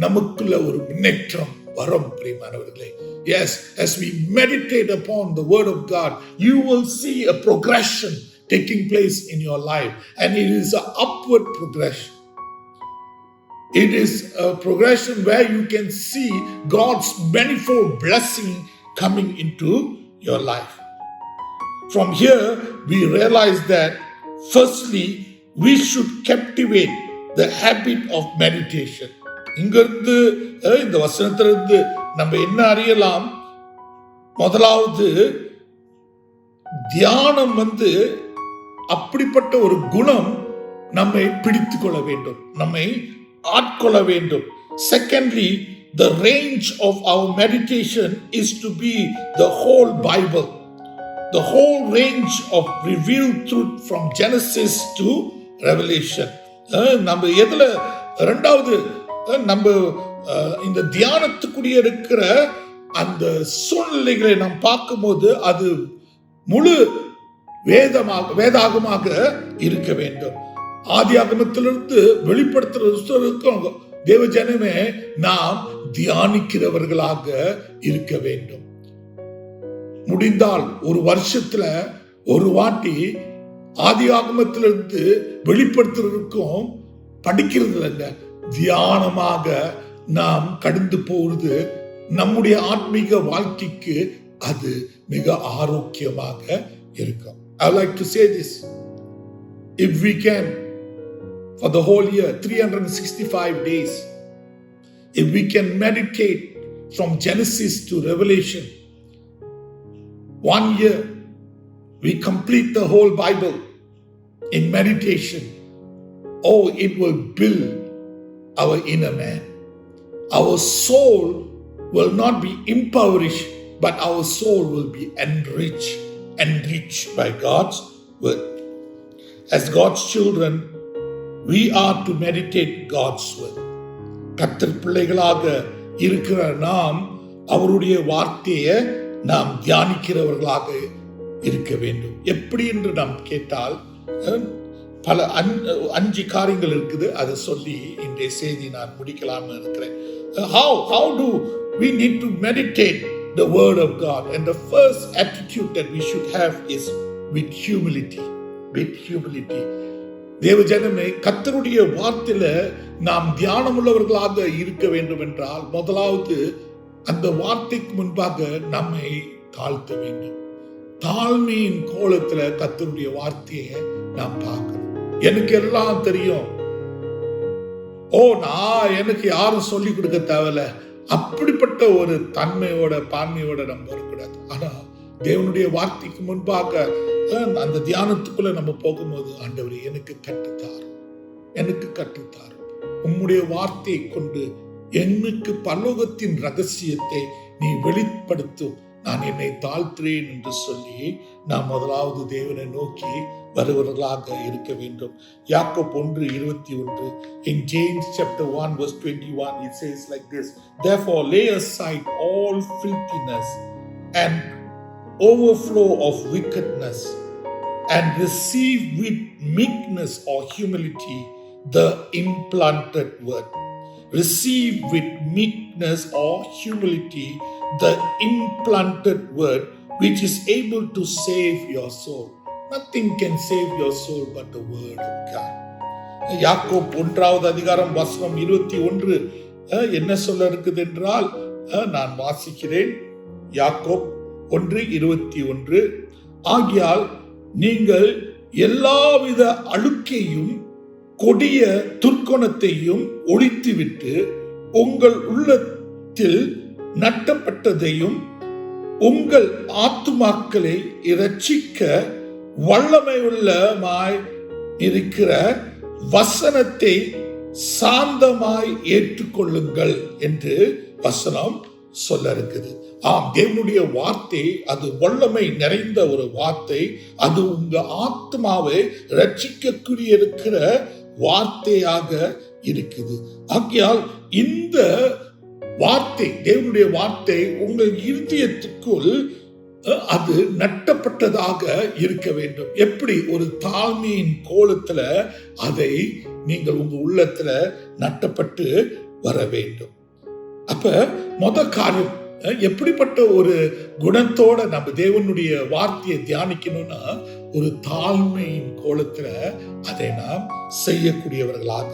நமக்குள்ள ஒரு முன்னேற்றம் வரும் பிரியமானவர்களே. Yes, as we meditate upon the word of God, you will see a progression taking place in your life, and it is an upward progression. It is a progression where you can see God's manifold blessing coming into your life. From here we realize that firstly we should captivate the habit of meditation. இங்கிருந்து இந்த வசனத்திலிருந்து நம்ம என்ன அறியலாம்? முதலாவது, தியானம் அப்படிப்பட்ட ஒரு குணம் நம்மை பிடித்துக் கொள்ள வேண்டும், நம்மை ஆட்கொள்ள வேண்டும். Secondly, the range of our meditation is to be the whole Bible, the whole range of revealed truth from Genesis to Revelation. நம்ம எதுல இரண்டாவது நம்ம இந்த தியானத்துக்குரிய இருக்கிற அந்த சூழ்நிலைகளை நாம் பார்க்கும்போது அது முழு வேதாகமாக இருக்க வேண்டும். ஆதியாகமத்திலிருந்து வெளிப்படுத்துற தேவஜனமே நாம் தியானிக்கிறவர்களாக இருக்க வேண்டும். முடிந்தால் ஒரு வருஷத்துல ஒரு வாட்டி ஆதியாகமத்திலிருந்து வெளிப்படுத்துறதுக்கும் படிக்கிறது இல்லைங்க, தியானமாக நாம் கடந்து போறது நம்முடைய ஆத்மீக வாழ்க்கைக்கு அது மிக ஆரோக்கியமாக இருக்கும். I like to say this. If we can, for the whole year, 365 days, if we can meditate from Genesis to Revelation, 1 year, we complete the whole Bible in meditation. Oh, it will build our inner man. Our soul will not be impoverished, but our soul will be enriched by God's word. As God's children, we are to meditate God's word. கர்த்தர் பிள்ளைகளாக இருக்கிற நாம் அவருடைய வார்த்தையை நாம் தியானிக்கிறவர்களாக இருக்க வேண்டும். எப்படி என்று நாம் கேட்டால் பல 5 காரியங்கள் இருக்குது. அதை சொல்லி இன்றைய செய்தி நான் முடிக்கலாம்னு இருக்கிறேன். How do we need to meditate the word of God? And the first attitude that we should have is with humility. With humility. தேவ ஜனமே, கர்த்தருடைய வார்த்தையில நாம் தியானம் உள்ளவர்களாக இருக்க வேண்டும் என்றால் முதலாவது அந்த வார்த்தைக்கு முன்பாக நம்மை தாழ்த்த வேண்டும். தாழ்மையின் கோலத்துல கர்த்தருடைய வார்த்தையை நாம் பார்க்கணும். எனக்கு எல்லாம் தெரியும், எனக்கு யாரும் சொல்லி கொடுக்க தேவையில்ல, அப்படிப்பட்ட ஒரு தன்மையோட பான்மையோட நம்ம வரக்கூடாது. ஆனா தேவனுடைய வார்த்தைக்கு முன்பாக அந்த தியானத்துக்குள்ள நம்ம போகும்போது, ஆண்டவரே எனக்கு கற்றுத்தார், உம்முடைய வார்த்தையை கொண்டு எனக்கு பரலோகத்தின் ரகசியத்தை நீ வெளிப்படுத்தும், நான் என்னை தாழ்த்துறேன் என்று சொல்லி நாம் முதலாவது தேவனை நோக்கி வருவர்களாக இருக்க வேண்டும். யாக்கோபு 1:21 in James chapter 1 verse 21 it says like this, therefore lay aside all filthiness and overflow of wickedness and receive with meekness or humility the implanted word. Receive with meekness or humility the implanted word which is able to save your soul. Nothing can save your soul but the word of God. யாக்கோபு 1:21 என்ன சொல்ல இருக்குது என்றால், நான் வாசிக்கிறேன். யாக்கோபு 1:21, ஆகையால் நீங்கள் எல்லாவித அழுக்கையும் கொடிய துர்க்குணத்தையும் ஒழித்துவிட்டு உங்கள் உள்ளத்தில் நட்டப்பட்டதையும் உங்கள் ஆத்துமாக்களை இரட்சிக்க வல்லமையுள்ளமாய் இருக்கிற வசனத்தை சாந்தமாய் ஏற்றுக்கொள்ளுங்கள் என்று வசனம் சொல்ல இருக்குது. தேவனுடைய வார்த்தை அது வல்லமை நிறைந்த ஒரு வார்த்தை. அது உங்க ஆத்மாவை ரட்சிக்கக்கூடிய இருக்கிற வார்த்தையாக இருக்குது. ஆகையால் இந்த வார்த்தை, தேவனுடைய வார்த்தை உங்கள் இருதயத்துக்குள் அது நட்டப்பட்டதாக இருக்க வேண்டும். எப்படி? ஒரு தாழ்மையின் கோலத்துல அதை நீங்கள் உங்க உள்ளத்துல நட்டப்பட்டு வர வேண்டும். அப்ப காரியம், எப்படிப்பட்ட ஒரு குணத்தோட நம்ம தேவனுடைய வார்த்தையை தியானிக்கணும்னா ஒரு தாழ்மையின் கோலத்துல அதை நாம் செய்யக்கூடியவர்களாக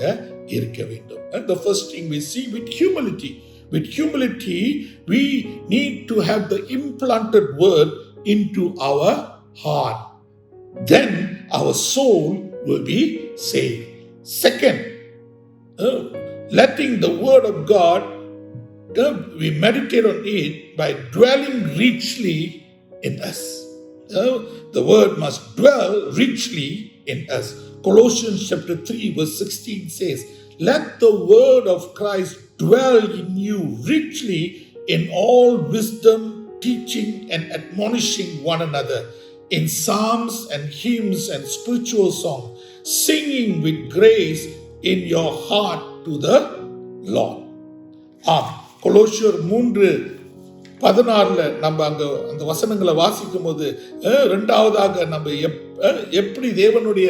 இருக்க வேண்டும். The first thing we see with humility. With humility, we need to have the implanted word into our heart. Then our soul will be saved. Second, letting the word of God, we meditate on it by dwelling richly in us. The word must dwell richly in us. Colossians chapter 3 verse 16 says, let the word of Christ dwell in you richly in all wisdom, teaching and admonishing one another in psalms and hymns and spiritual songs, singing with grace in your heart to the Lord. கொலோசியர் 3:16 நம்ம அந்த வசனங்களை வாசிக்கும் போது இரண்டாவதாக நம்ம எப்படி தேவனுடைய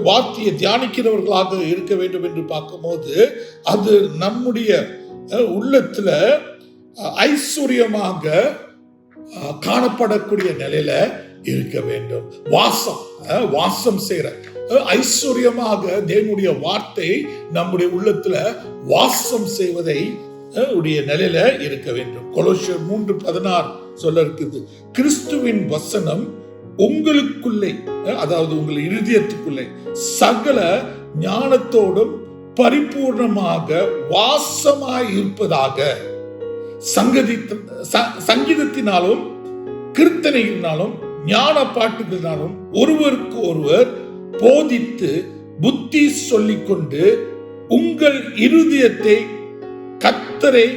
வார்த்தையை தியானிக்கிறவர்களாக இருக்க வேண்டும் என்று பார்க்கும்போது அது நம்முடைய உள்ளத்துல ஐஸ்வர்யமாக காணப்படக்கூடிய நிலையில இருக்க வேண்டும். வாசம் செய்யற ஐஸ்வர்யமாக தேவனுடைய வார்த்தை நம்முடைய உள்ளத்துல வாசம் செய்வதை உடைய நிலையில இருக்க வேண்டும். கொலோசியர் 3:16 சொல்ல இருக்குது, கிறிஸ்துவின் வசனம் உங்களுக்குள்ளே, அதாவது உங்கள் இருதயத்துக்குள்ளே சகல ஞானத்தோடும் பரிபூர்ணமாக வாசமாய் இருப்பதாக சங்கீதத்தினாலும் கீர்த்தனையினாலும் ஞான பாட்டுகளினாலும் ஒருவருக்கு ஒருவர் போதித்து புத்தி சொல்லிக்கொண்டு உங்கள் இருதயத்தை கர்த்தரை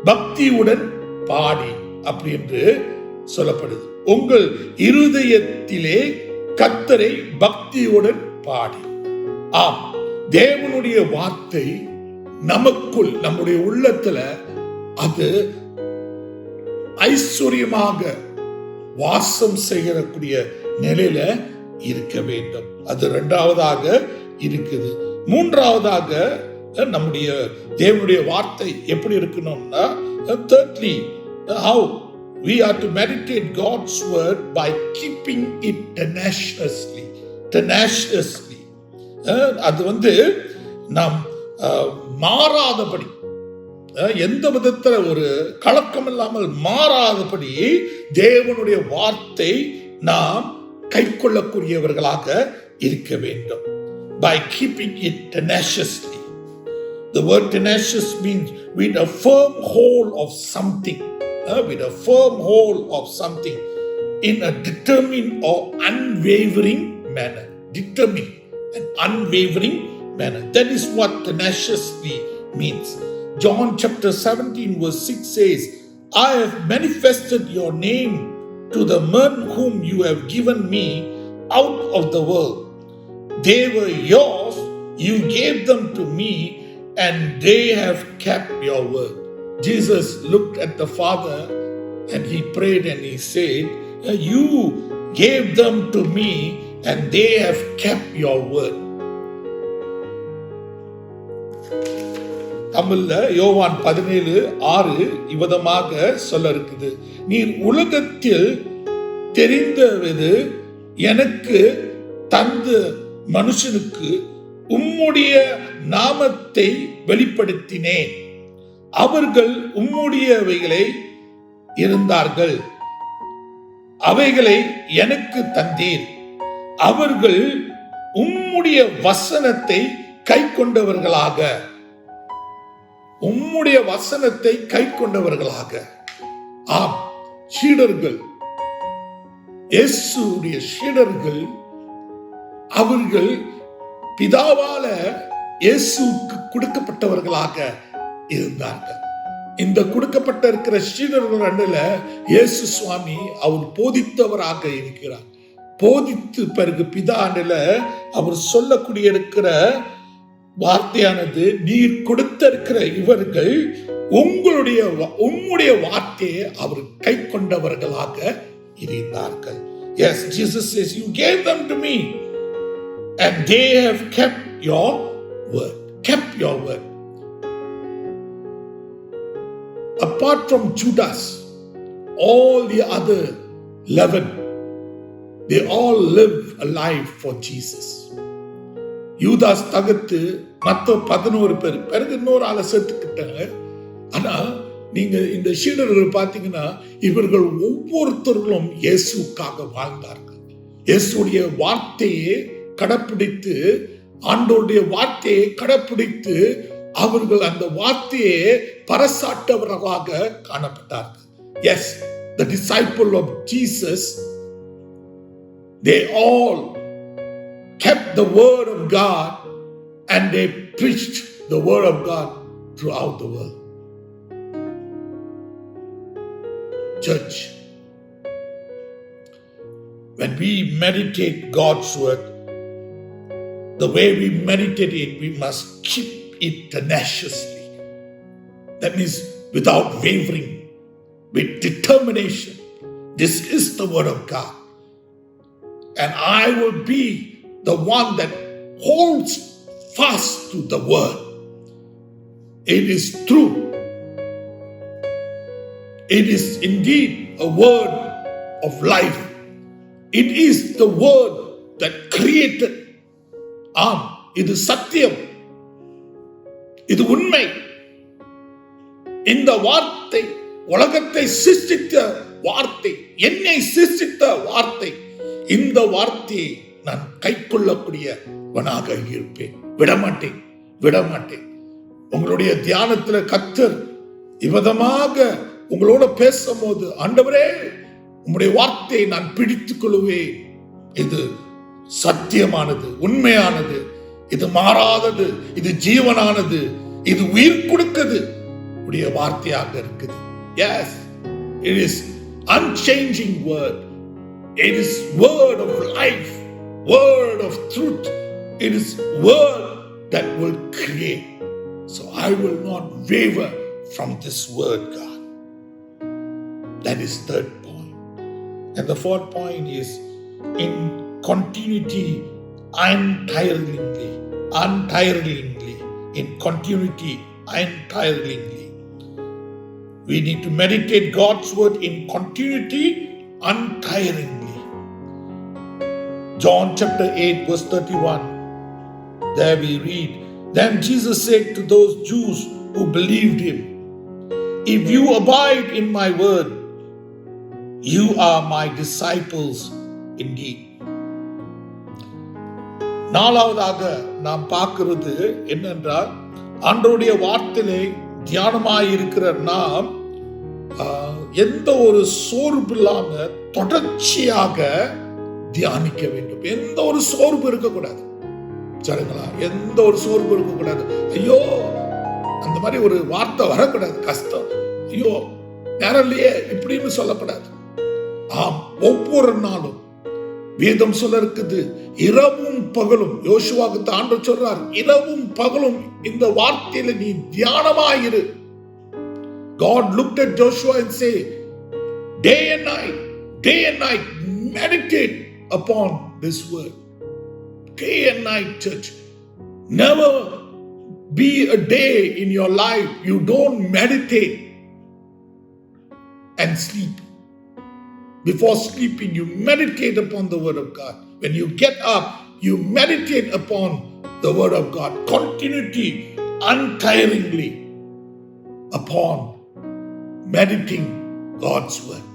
பக்தியுடன் பாடி, அப்படி என்று சொல்லப்படுது. உங்கள் இருதயத்திலே கர்த்தரை பக்தியுடன் பாடி. ஆம், தேவனுடைய வார்த்தை நமக்குள், நம்முடைய உள்ளத்துல அது ஐஸ்வர்யமாக வாசம் செய்யக்கூடிய நிலையில இருக்க வேண்டும். அது இரண்டாவதாக இருக்குது. மூன்றாவதாக நம்முடைய தேவனுடைய வார்த்தை எப்படி இருக்கணும்னா, thirdly, how we are to meditate God's word by keeping it tenaciously. அது நாம் மாறாதபடி, எந்த விதத்துல ஒரு கலக்கம் இல்லாமல் மாறாதபடி தேவனுடைய வார்த்தை நாம் கை கொள்ளக்கூடியவர்களாக இருக்க வேண்டும். By keeping it tenaciously. The word tenacious means with a firm hold of something. With a firm hold of something in a determined or unwavering manner. Determined and unwavering manner. That is what tenaciously means. John chapter 17 verse 6 says, I have manifested your name to the men whom you have given me out of the world. They were yours, you gave them to me, and they have kept your word. Jesus looked at the Father and he prayed and he said, you gave them to me and they have kept your word. தமிழ்ல யோவான் 17:6 இவ்விதமாக சொல்ல இருக்குது, நீர் உலகத்தில் தெரிந்தது எனக்கு தந்த மனுஷனுக்கு உம்முடைய நாமத்தை வெளிப்படுத்தினேன். அவர்கள் உம்முடையவைகளை இருந்தார்கள், அவைகளை எனக்கு தந்தீர். அவர்கள் உம்முடைய வசனத்தை கை கொண்டவர்களாக, உம்முடைய வசனத்தை கை கொண்டவர்களாக. ஆம், சீடர்கள், இயேசுடைய சீடர்கள், அவர்கள் பிதாவால இயேசுவுக்கு கொடுக்கப்பட்டவர்களாக இருந்தார்கள். இந்த கொடுக்கப்பட்ட இருக்கிற சீடர்கள் அண்டையில இயேசு சுவாமி அவர் போதித்தவராக இருக்கிறார். போதித்து பிறகு பிதா அண்டையில அவர் சொல்லக்கூடிய இருக்கிற வார்த்தையானது, நீர் கொடுத்த இருக்கிற இவர்கள் உம்முடைய வார்த்தையை அவர் கை கொண்டவர்களாக இருந்தார்கள். Yes, Jesus says, you gave them to me and they have kept your word. Kept your word. Apart from Judas, all the other 11, they all live a life for Jesus. யூதாஸ் தகத்து மற்ற 11 பேர் பிறகு இன்னொரு ஆளை சேர்த்துக்கிட்டாங்க. ஆனா நீங்க இந்த சீடர்கள் பார்த்தீங்கன்னா, இவர்கள் ஒவ்வொருத்தர்களும் இயேசுக்காக வாழ்ந்தார்கள். இயேசுடைய வார்த்தையை கடைப்பிடித்து, ஆண்டவருடைய வார்த்தையை கடைப்பிடித்து, அவர்கள் அந்த வார்த்தையை பறைசாற்றவர்களாக காணப்பட்டார்கள். Yes, the disciple of Jesus, they all kept the word of God and they preached the word of God throughout the world. Church, when we meditate God's word, the way we meditate it, we must keep it tenaciously. That means without wavering, with determination. This is the word of God. And I will be the one that holds fast to the word. It is true. It is indeed a word of life. It is the word that created ஆம், இது சத்தியம், இது உண்மை. இந்த வார்த்தை உலகத்தை சிருஷ்டித்த வார்த்தை, என்னை சிருஷ்டித்த வார்த்தை. இந்த வார்த்தையை நான் கைக்கொள்ளக்கூடியவனாக இருப்பேன். விடமாட்டேன். உங்களுடைய தியானத்துல கர்த்தர் இவ்விதமாக உங்களோட பேசும்போது, ஆண்டவரே உங்களுடைய வார்த்தையை நான் பிடித்துக் கொள்வேன். இது சத்தியமானது, உண்மையானது, இது மாறாதது, இது ஜீவனானது, இது உயிர் கொடுக்குது உடைய வார்த்தையாக இருக்குது. Yes, it is unchanging word. It is word of life, word of truth. It is word that will create. So I will not waver from this word, God. That is third point. And the fourth point is in continuity, untiringly. In continuity, untiringly. We need to meditate God's word in continuity, untiringly. John chapter 8 verse 31. There we read, then Jesus said to those Jews who believed him, if you abide in my word, you are my disciples indeed. நாலாவதாக நாம் பார்க்கிறது என்னென்றால், ஆண்டவருடைய வார்த்தையிலே தியானமாயிருக்கிற நாம் எந்த ஒரு சோர்வு இல்லாம தொடர்ச்சியாக தியானிக்க வேண்டும். எந்த ஒரு சோர்வு இருக்கக்கூடாது. சரிங்களா? எந்த ஒரு சோர்வு இருக்கக்கூடாது. ஐயோ அந்த மாதிரி ஒரு வார்த்தை வரக்கூடாது. கஷ்டம், ஐயோ நேரம் இல்லையே இப்படின்னு சொல்லக்கூடாது. ஆம், ஒவ்வொரு நாளும் வேதம் சொல்ல இருக்குது, இரவும் பகலும். யோசுவாவுக்கு ஆண்டவர் சொல்றார், இரவும் பகலும் இந்த வார்த்தையில நீ தியானமாயிரு. God looked at Joshua and said, day and night, meditate upon this word. Day and night, church. Never be a day in your life you don't meditate and sleep. Before sleeping, you meditate upon the word of God. When you get up, you meditate upon the word of God. Continuity, untiringly upon meditating God's word.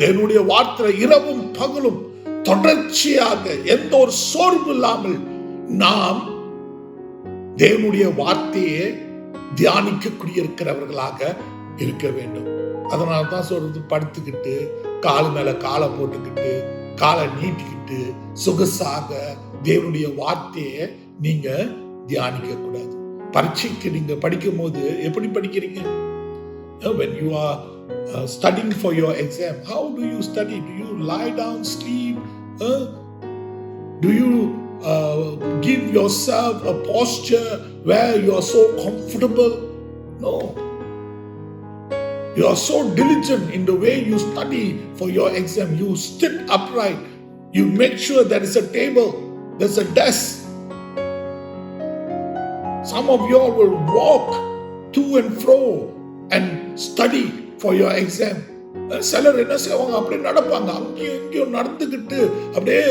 தேவனுடைய வார்த்தை இரவும் பகலும் தொடர்ச்சியாக எந்த ஒரு சோர்வு இல்லாமல் நாம் தேவனுடைய வார்த்தையை தியானிக்கக்கூடிய இருக்கிறவர்களாக இருக்க வேண்டும். அதனால தான் சொல்றது, படுத்துக்கிட்டு கால் மேல காலை போட்டுக்கிட்டு காலை நீட்டிக்கிட்டு சொகுசாக தேவனுடைய வார்த்தையை நீங்க தியானிக்க கூடாது. பரீட்சைக்கு நீங்க படிக்கும் போது எப்படி படிக்கிறீங்க? When you are studying for your exam, how do you study? Do you lie down, sleep? Do you give yourself a posture where you are so comfortable? No. You are so diligent in the way you study for your exam. You sit upright. You make sure there is a table, there's a desk. Some of you all will walk to and fro and study for your exam. சிலர் என்ன செய்வாங்க, அப்படியே நடப்பாங்க, அங்கேயும் இங்கேயும் நடந்துக்கிட்டு அப்படியே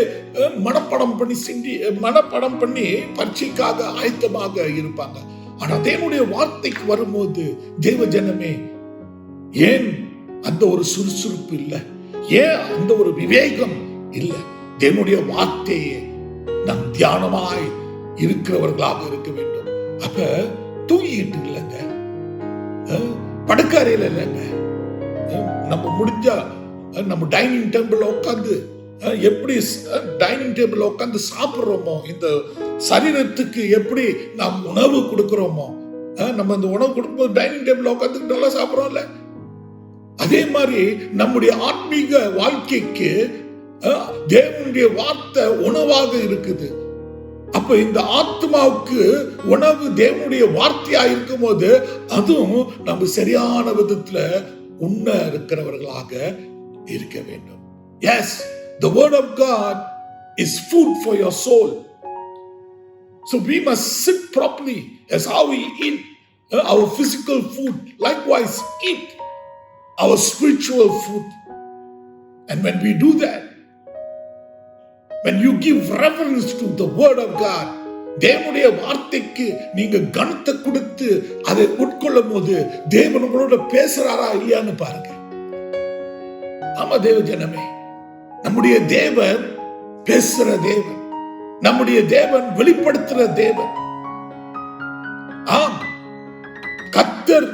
மனப்படம் பண்ணி பரீட்சைக்காக ஆயத்தமாக இருப்பாங்க. ஆனா தேவனுடைய வார்த்தைக்கு வரும்போது தேவ ஜனமே, ஏன் அந்த ஒரு சுறுசுறுப்பு இல்லை? ஏன் அந்த ஒரு விவேகம் இல்லை? தேவனுடைய வார்த்தையை நாம் தியானமாய் இருக்கிறவர்களாக இருக்க வேண்டும். அப்ப தூங்கிட்டு இல்லைங்க, படுக்கறையில இல்லைங்க, நம்ம முடிஞ்சா நம்ம டைனிங் டேபிள் உட்காந்து எப்படி டைனிங் டேபிள் உட்காந்து சாப்பிட்றோமோ, இந்த சரீரத்துக்கு எப்படி நாம் உணவு கொடுக்கிறோமோ, நம்ம அந்த உணவு கொடுக்கும்போது டைனிங் டேபிள் உட்காந்துக்கிட்டு நல்லா சாப்பிட்றோம்ல, அதே மாதிரி நம்முடைய ஆத்மீக வாழ்க்கைக்கு தேவனுடைய வார்த்தை உணவாக இருக்குது. அப்ப இந்த ஆத்மாவுக்கு உணவு தேவனுடைய வார்த்தையா இருக்கும் போது அதுவும் நம்ம சரியான விதத்துல உண்ண இருக்கிறவர்களாக இருக்க வேண்டும். Yes, the word of God is food for your soul. So we must sit properly as how we eat our physical food. Likewise, eat our spiritual food. And when we do that, when you give reverence to the word of God, தேவனுடைய வார்த்தைக்கு நீங்க கனத்தை கொடுத்து அதை உட்கொள்ளும் போது தேவன் உங்களோட பேசுறாரா இல்லையான்னு பாருங்க. ஆமா தேவ ஜனமே, நம்முடைய தேவன் பேசுற தேவன், நம்முடைய தேவன் வெளிப்படுத்துற தேவன். ஆம், கர்த்தர்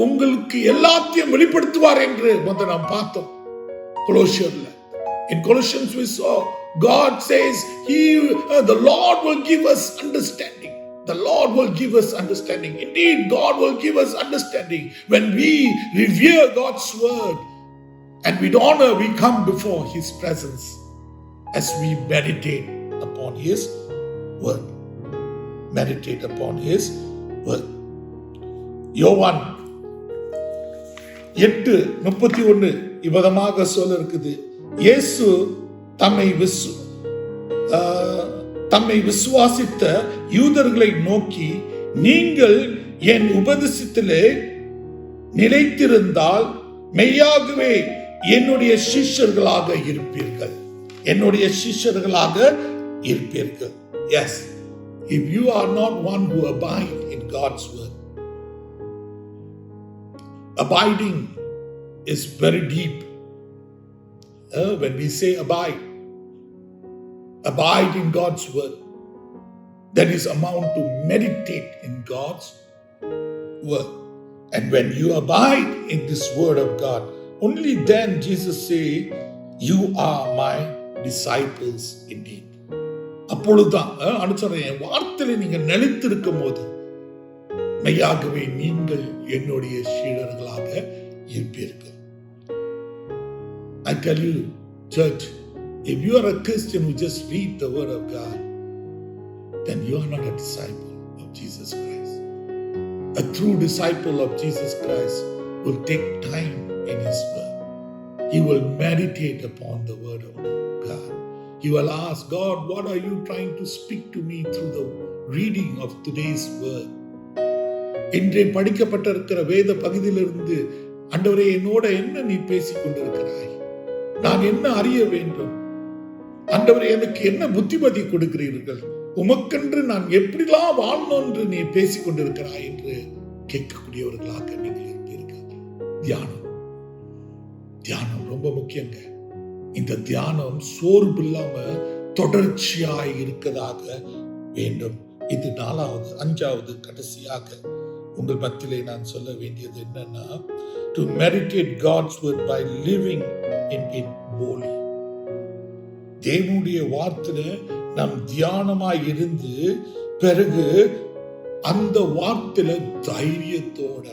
உங்களுக்கு எல்லாத்தையும் வெளிப்படுத்துவார் என்று நாம் பார்த்தோம் கொலோசியர்ல. In Colossians we saw God says the Lord will give us understanding. The Lord will give us understanding. Indeed, God will give us understanding when we revere God's word and with honor we come before His presence as we meditate upon His word. Meditate upon His word. யோவான் 8:31 இவ்விதமாக சொல்ல இருக்குது. இயேசு தம்மை விசுவாசித்த யூதர்களை நோக்கி, நீங்கள் என் உபதேசத்திலே நிலைத்திருந்தால் மெய்யாகவே என்னுடைய சிஷ்யர்களாக இருப்பீர்கள். என்னுடைய சிஷ்யர்களாக இருப்பீர்கள். Yes, if you are not one who abide in God's word, abiding is very deep. When we say abide in God's word, that is amount to meditate in God's word. And when you abide in this word of God, only then Jesus say, you are my disciples indeed. அப்பொழுதுதான் அனுசரணை வார்த்தையில நீங்க நிலைத்திருக்கும் போது மெய்யாகவே நீங்கள் என்னுடைய சீடர்களாக இருப்பீர்கள். I tell you, church, if you are a Christian who just read the word of God, then you are not a disciple of Jesus Christ. A true disciple of Jesus Christ will take time in His word. He will meditate upon the word of God. He will ask God, what are you trying to speak to me through the reading of today's word? இன்றே படிக்கப்பட்டிருக்கிற வேத பகுதியிலிருந்து ஆண்டவரே என்னோட என்ன நீ பேசிக் கொண்டிருக்கிறாய்? நான் என்ன அறிய வேண்டும்? ஆண்டவரே எனக்கு என்ன புத்திமதி கொடுக்கிறீர்கள்? உமக்கென்று நான் எப்படிலாம் வாழணும் என்று நீ பேசிக் கொண்டிருக்கிறாய் என்று கேட்கக்கூடியவர்களாக நீங்கள் இருப்பீர்கள். தியானம் ரொம்ப முக்கியங்க. இந்த தியானம் சோர்வு இல்லாம தொடர்ச்சியாய் இருக்கதாக வேண்டும். இது 4வது 5வது கடைசியாக உங்கள் மத்தியிலே நான் சொல்ல வேண்டியது என்னன்னா, to meditate God's word by living in it boldly. தேவனுடைய வார்த்தையில நாம் தியானமாய் இருந்து பிறகு அந்த வார்த்தையில தைரியத்தோட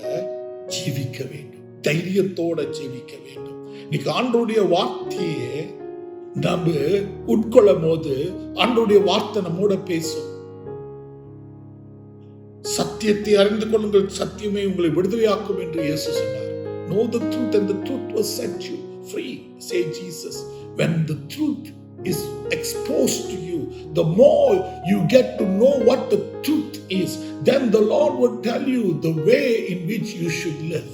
ஜீவிக்க வேண்டும். இன்னைக்கு ஆண்டவருடைய வார்த்தையை நம்ம உட்கொள்ளும் போது ஆண்டவருடைய வார்த்தை நம்மோட பேசும். சத்தியத்தை அறிந்து கொள்ளுங்கள், சத்தியமே உங்களை விடுதலையாக்கும் என்று இயேசு சொன்னார். Know the truth and the truth will set you free, say Jesus. When the truth is exposed to you, the more you get to know what the truth is, then the Lord will tell you the way in which you should live.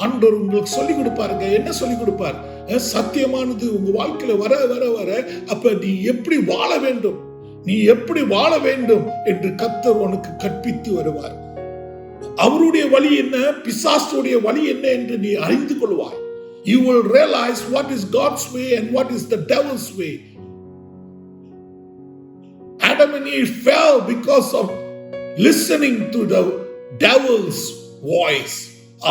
ஆண்டவர் உங்களுக்கு சொல்லிக் கொடுப்பாருங்க. என்ன சொல்லிக் கொடுப்பார்? சத்தியமானது உங்க வாழ்க்கையில வர வர வர அப்ப நீ எப்படி வாழ வேண்டும், நீ எப்படி வாழ வேண்டும் என்று கர்த்தர் உனக்கு கற்பித்து வருவார். அவருடைய வழி என்ன, பிசாசுடைய வழி என்ன என்று நீ அறிந்து கொள்வாய். You will realize what is God's way and what is the devil's way. Adam and Eve fell because of listening to the devil's voice.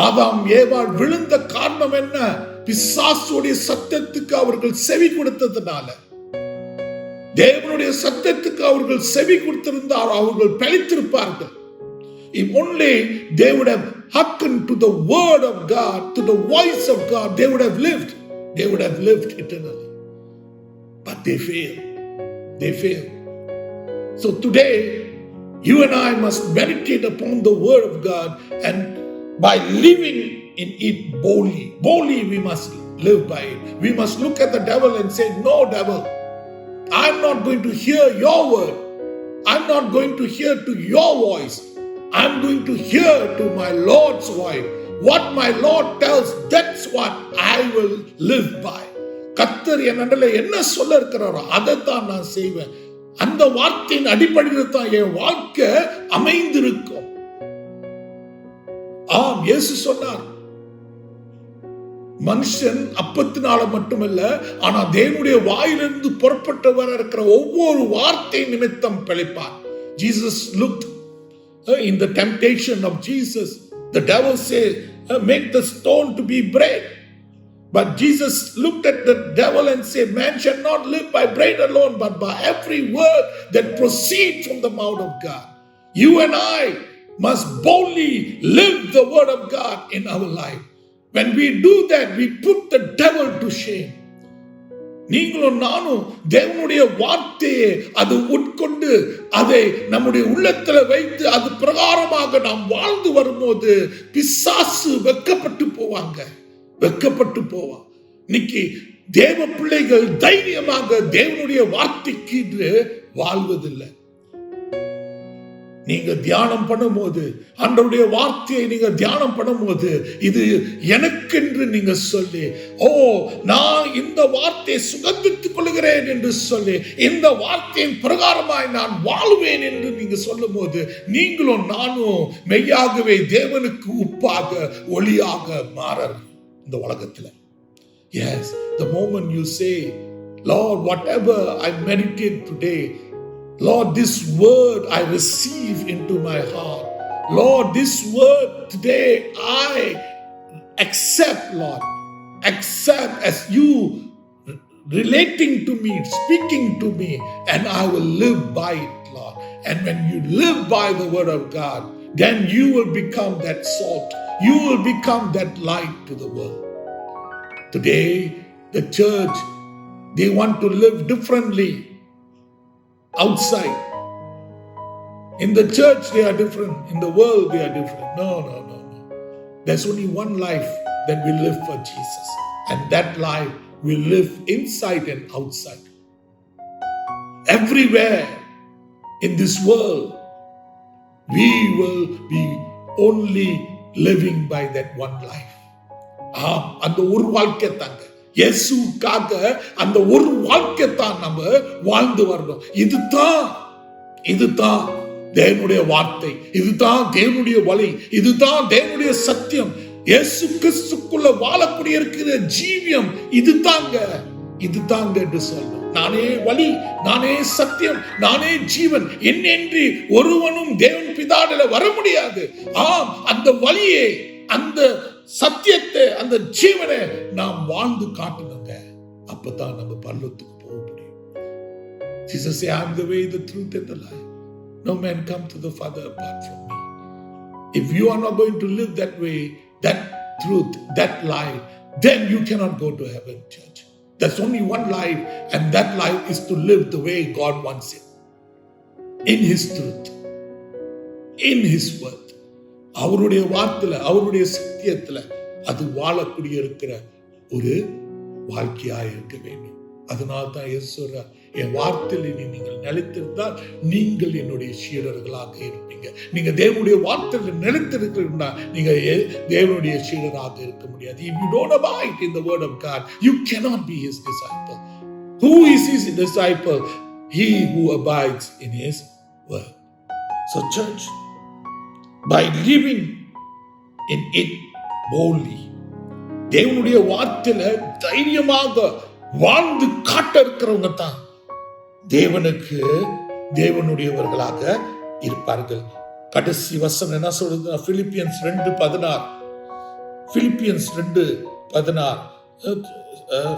ஆதாம் ஏவாள் விழுந்த காரணம் என்ன? பிசாசுடைய சத்தத்துக்கு அவர்கள் செவி கொடுத்ததுனால. தேவனுடைய சத்தத்துக்கு அவர்கள் செவி கொடுத்திருந்தால் அவர்கள் பிழைத்திருப்பார்கள். If only they would have hearkened to the word of God, to the voice of God, they would have lived. They would have lived eternally. But they failed. So today, you and I must meditate upon the word of God, and by living in it boldly we must live by it. We must look at the devil and say, no devil, I'm not going to hear your word. I'm not going to hear to your voice. I'm going to hear to my Lord's voice. What my Lord tells, that's what I will live by. கர்த்தர் என்னிடத்துல என்ன சொல்ல இருக்கிறாரோ அதைத்தான் நான் செய்வேன். அந்த வார்த்தையின் அடிப்படையில் தான் என் வாழ்க்கை அமைந்திருக்கும். ஆம், இயேசு சொன்னார், மனுஷன் அப்பத்தினால மட்டுமல்ல, ஆனா தேவனுடைய வாயிலிருந்து புறப்பட்டு வர இருக்கிற ஒவ்வொரு வார்த்தை நிமித்தம் பிழைப்பார். Jesus looked in the temptation of Jesus. The devil said, make the stone to be bread. But Jesus looked at the devil and said, man shall not live by bread alone, but by every word that proceeds from the mouth of God. You and I must boldly live the word of God in our life. When we do that, we put the devil to shame. நீங்களும் நானும் தேவனுடைய வார்த்தையை அது உட்கொண்டு அதை நம்முடைய உள்ளத்துல வைத்து அது பிரகாரமாக நாம் வாழ்ந்து வரும்போது பிசாசு வெட்கப்பட்டு போவான். இன்னைக்கு தேவ பிள்ளைகள் தைரியமாக தேவனுடைய வார்த்தைக்கு வாழ்வதில்லை. நீங்க தியானம் பண்ணும்போது, ஆண்டவருடைய வார்த்தையை நீங்க தியானம் பண்ணும்போது, இது எனக்கென்று நீங்க சொல்லி, ஓ நான் இந்த வார்த்தையை சுகந்தித்துக் கொள்கிறேன் என்று சொல்லி, இந்த வார்த்தையின் பிரகாரமாய் நான் வாழ்வேன் என்று நீங்க சொல்லும் போது, நீங்களும் நானும் மெய்யாகவே தேவனுக்கு உப்பாக ஒளியாக மாறணும் இந்த உலகத்துல. Yes, the moment you say, Lord, whatever I meditate today, Lord, this word I receive into my heart. Lord, this word today I accept, Lord. Accept as you relating to me, speaking to me, and I will live by it, Lord. And when you live by the word of God, then you will become that salt. You will become that light to the world. Today, the church, they want to live differently. Outside. In the church they are different. In the world they are different. No. There's only one life that we live for Jesus. And that life we live inside and outside. Everywhere in this world, we will be only living by that one life. அந்த ஒரு வாழ்க்கை தாங்க. இயேசுக்காக அந்த ஒரு வாழ்க்கை தான் நம்ம வாழ்ந்து வரணும். இதுதான் தேவனுடைய வார்த்தை, இதுதான் தேவனுடைய வழி, இதுதான் தேவனுடைய சத்தியம். இயேசு கிறிஸ்துக்குள்ள வாழக்கூடிய இருக்கிற ஜீவியம் இதுதாங்க என்று சொல்லணும். நானே வழி, நானே சத்தியம், நானே ஜீவன், என்னென்று ஒருவனும் தேவன் பிதாவில வர முடியாது. ஆம், அந்த வழியே, அந்த சத்தியத்தை, அந்த ஜீவனை நாம் வாழ்ந்து காட்டணுங்க. அப்பதான் நம்ம பரலோகத்துக்கு போக முடியும். Jesus said, I am the way, the truth and the life. No man come to the Father apart from me. If you are not going to live that way, that truth, that life, then you cannot go to heaven, church. There's only one life, and that life is to live the way God wants it. In His truth, in His word. அவருடைய வார்த்தையில, அவருடைய சத்தியத்துல அது வாழக்கூடிய இருக்கிற ஒரு வாழ்க்கையா இருக்க வேண்டும். அதனால தான் இயேசு சொல்றார், என் வார்த்தையில நீங்கள் நிலைத்திருந்தால் நீங்கள் என்னுடைய சீடர்களாக இருப்பீங்க. நீங்க தேவனுடைய வார்த்தையில நிலைத்திருக்கிறீங்கன்னா நீங்க தேவனுடைய சீடராக இருக்க முடியாது. If you don't abide in the word of God, you cannot be His disciple. Who is His disciple? He who abides in His word. So church, by living in it boldly, தேவனுடைய வார்த்தையில தைரியமாக வாழ்ந்து காட்ட இருக்கிறவங்க தான் தேவனுடையவர்களாக இருப்பார்கள். கடைசி வசனம் என்ன சொல்றது? Philippians 2:16.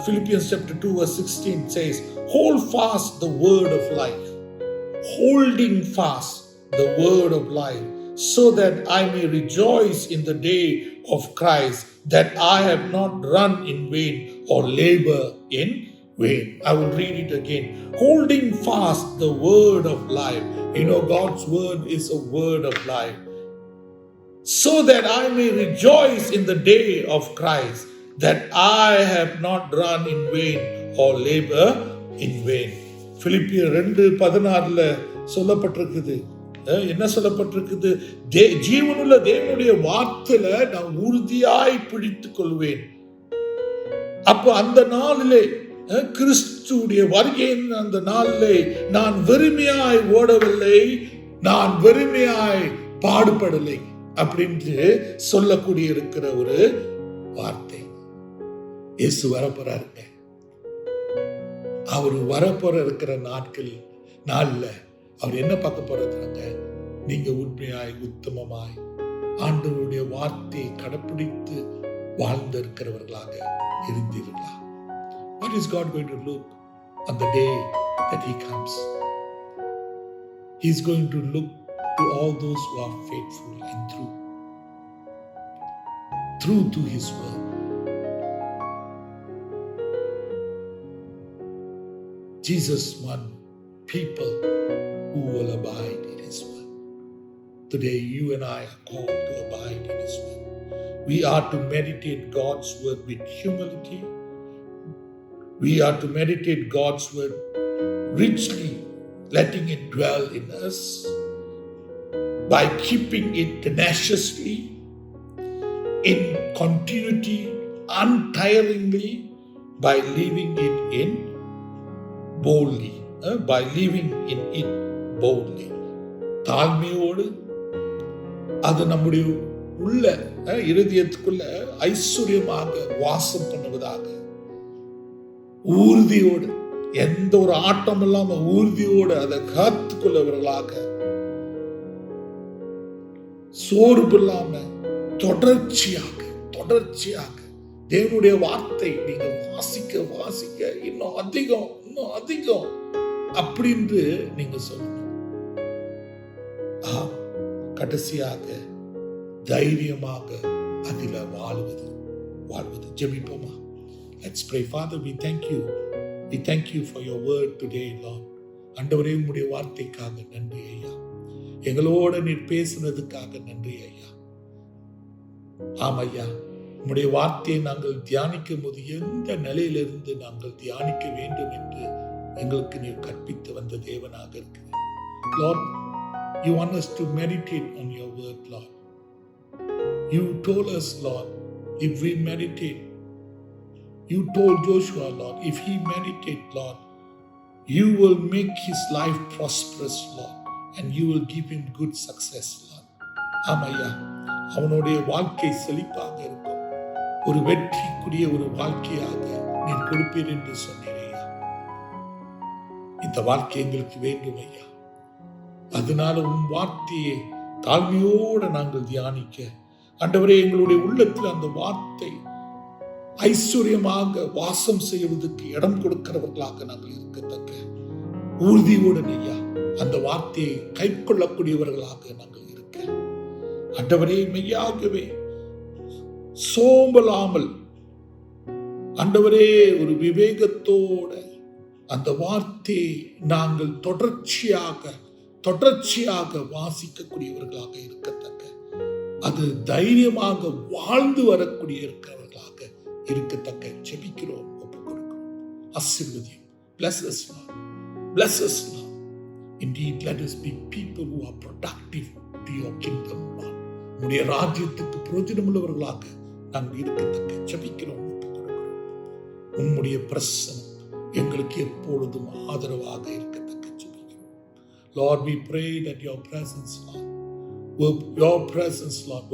Philippians chapter 2 verse 16 says, hold fast the word of life. Holding fast the word of life, so that I may rejoice in the day of Christ, that I have not run in vain or labor in vain. I will read it again. Holding fast the word of life. You know, God's word is a word of life. So that I may rejoice in the day of Christ, that I have not run in vain or labor in vain. Philippians 2:16 சொல்லப்பட்டிருக்குது. என்ன சொல்லப்பட்டிருக்குது? ஜீவனுள்ள தேவனுடைய வார்த்தையில நான் உறுதியாய் பிடித்துக் கொள்வேன். அப்ப அந்த நாளிலே கிறிஸ்துடைய வருகையின் அந்த நாளிலே நான் வெறுமையாய் ஓடவில்லை, நான் வெறுமையாய் பாடுபடலை அப்படின்னு சொல்லக்கூடிய இருக்கிற ஒரு வார்த்தை. இயேசு வரப்போறாருங்க. அவர் வரப்போற இருக்கிற நாள்ல அவர் என்ன பார்க்க போறாங்க? நீங்க உண்மையாய் உத்தமமாய் ஆண்டவருடைய வார்த்தையை கடைப்பிடித்து வாழ்ந்து இருக்கிறவர்களாக இருந்தீர்களா? What is God going to look on the day that He comes? He is going to look to all those who are faithful and true to His word. Jesus wants people who will abide in His word. Today, you and I are called to abide in His word. We are to meditate God's word with humility. We are to meditate God's word richly, letting it dwell in us by keeping it tenaciously, in continuity, untiringly, by living it in boldly. By living in it boldly. தாழ்மையோடு அது நம்முடைய உள்ள இருதயத்துக்குள்ள ஐஸ்வர்யமாக வாசம் பண்ணுவதாக, ஊர்தியோடு, எந்த ஒரு ஆட்டம் இல்லாம ஊர்தியோடு அதை காத்துக்கொள்ளவர்களாக, சோர்வு இல்லாம தொடர்ச்சியாக தேவனுடைய வார்த்தை நீங்க வாசிக்க இன்னும் அதிகம் அப்படின்னு நீங்க சொல்லணும். கடைசியாக தைரியமாக அதில வாழ்வது. ஜெபிப்போமா? Let's pray. Father, we thank you for your word today, Lord. ஆண்டவரே, உம்முடைய வார்த்தைக்காக நன்றி ஐயா. எங்களோட நீர் பேசுனதுக்காக நன்றி ஐயா. ஆமையா, உம்முடைய வார்த்தையை நாங்கள் தியானிக்கும் போது எந்த நிலையிலிருந்து நாங்கள் தியானிக்க வேண்டும் என்று எங்களுக்கு நீர் கற்பித்து வந்த தேவனாக இருக்கிறது. Lord, you want us to meditate on your word, Lord. You told us, Lord, if we meditate, you told Joshua, Lord, if he meditate, Lord, you will make his life prosperous, Lord, and you will give him good success, Lord. ஆமையா, அவனுடைய வாழ்க்கை செழிப்பாக இருக்கும், ஒரு வெற்றிக்குரிய ஒரு வாழ்க்கையாக நீ கொடுப்பீர் என்று சொன்னீரையா. இந்த வாழ்க்கை எங்களுக்கு வேண்டும் ஐயா. அதனால உன் வார்த்தையை தாழ்மையோடு நாங்கள் தியானிக்க, ஆண்டவரே, எங்களுடைய உள்ளத்தில் அந்த வார்த்தை ஐஸ்வர்யமாக வாசம் செய்வதற்கு இடம் கொடுக்கிறவர்களாக நாங்கள் இருக்கத்தக்க உறுதியுடன் ஐயா அந்த வார்த்தையை கை கொள்ளக்கூடியவர்களாக நாங்கள் இருக்க, ஆண்டவரே, மெய்யாகவே சோம்பலாமல் ஆண்டவரே ஒரு விவேகத்தோட அந்த வார்த்தையை நாங்கள் தொடர்ச்சியாக வாசிக்கக்கூடியவர்களாக இருக்கத்தக்க, அது தைரியமாக வாழ்ந்து வரக்கூடிய இருக்கிறவர்களாக இருக்கத்தக்க ஜெபிக்கிறோம், ஒப்புக் கொடுக்கிறோம். ஆசீர்வதியும். Bless us, Lord. Bless us, Lord. Indeed, let us be people who are productive to your kingdom, Lord. உம்முடைய ராஜ்யத்துக்கு பிரயோஜனமுள்ளவர்களாக நாங்கள் இருக்கத்தக்க ஜெபிக்கிறோம், ஒப்புக் கொடுக்கிறோம். உம்முடைய பிரசன்னம் எங்களுக்கு எப்பொழுதும் ஆதரவாக இருக்கத்தக்க ஜெபிக்கிறோம். Lord, we pray that your presence, Lord,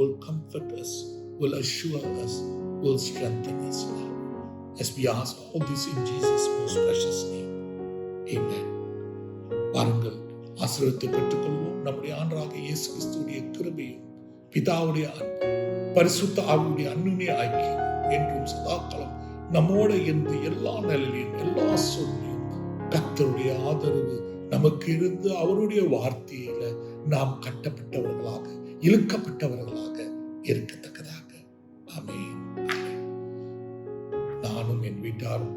will comfort us, will assure us, will strengthen us, Lord. As we ask all this in Jesus' most precious name. Amen. வாருங்கள், ஆசீர்வாதத்தை பெற்றுக்கொள்வோம். நம்முடைய ஆண்டவராக இயேசு கிறிஸ்துவின் கிருபையும், பிதாவுடைய அன்பு, பரிசுத்த ஆவியுடைய அன்னுடைய ஐக்கியம் என்றும் சதாகாலம் நம்மோட இருந்து எல்லா நிலையிலும் எல்லா சூழ்நிலையும் கர்த்தருடைய ஆதரவு நமக்கு இருந்து அவருடைய வார்த்தையில நாம் கட்டப்பட்டவர்களாக, இழுக்கப்பட்டவர்களாக இருக்கத்தக்கதாக. ஆமென். நானும் என் வீட்டாரும்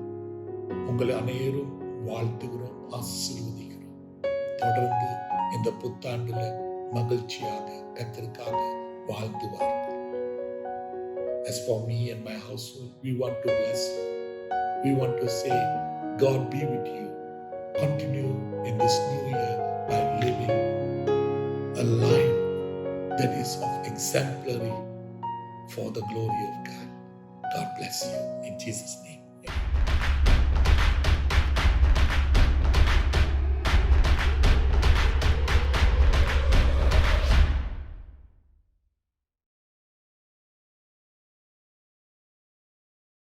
உங்களை அனைவரும் வாழ்த்துகிறோம், ஆசீர்வதிக்கிறோம். தொடர்ந்து இந்த புத்தாண்டுல மகிழ்ச்சியாக கர்த்தருக்காக வாழ்ந்து வாருங்கள். As for me and my household, we want to bless you. We want to say, God be with you. Continue in this new year by living a life that is of exemplary for the glory of God. God bless you in Jesus' name.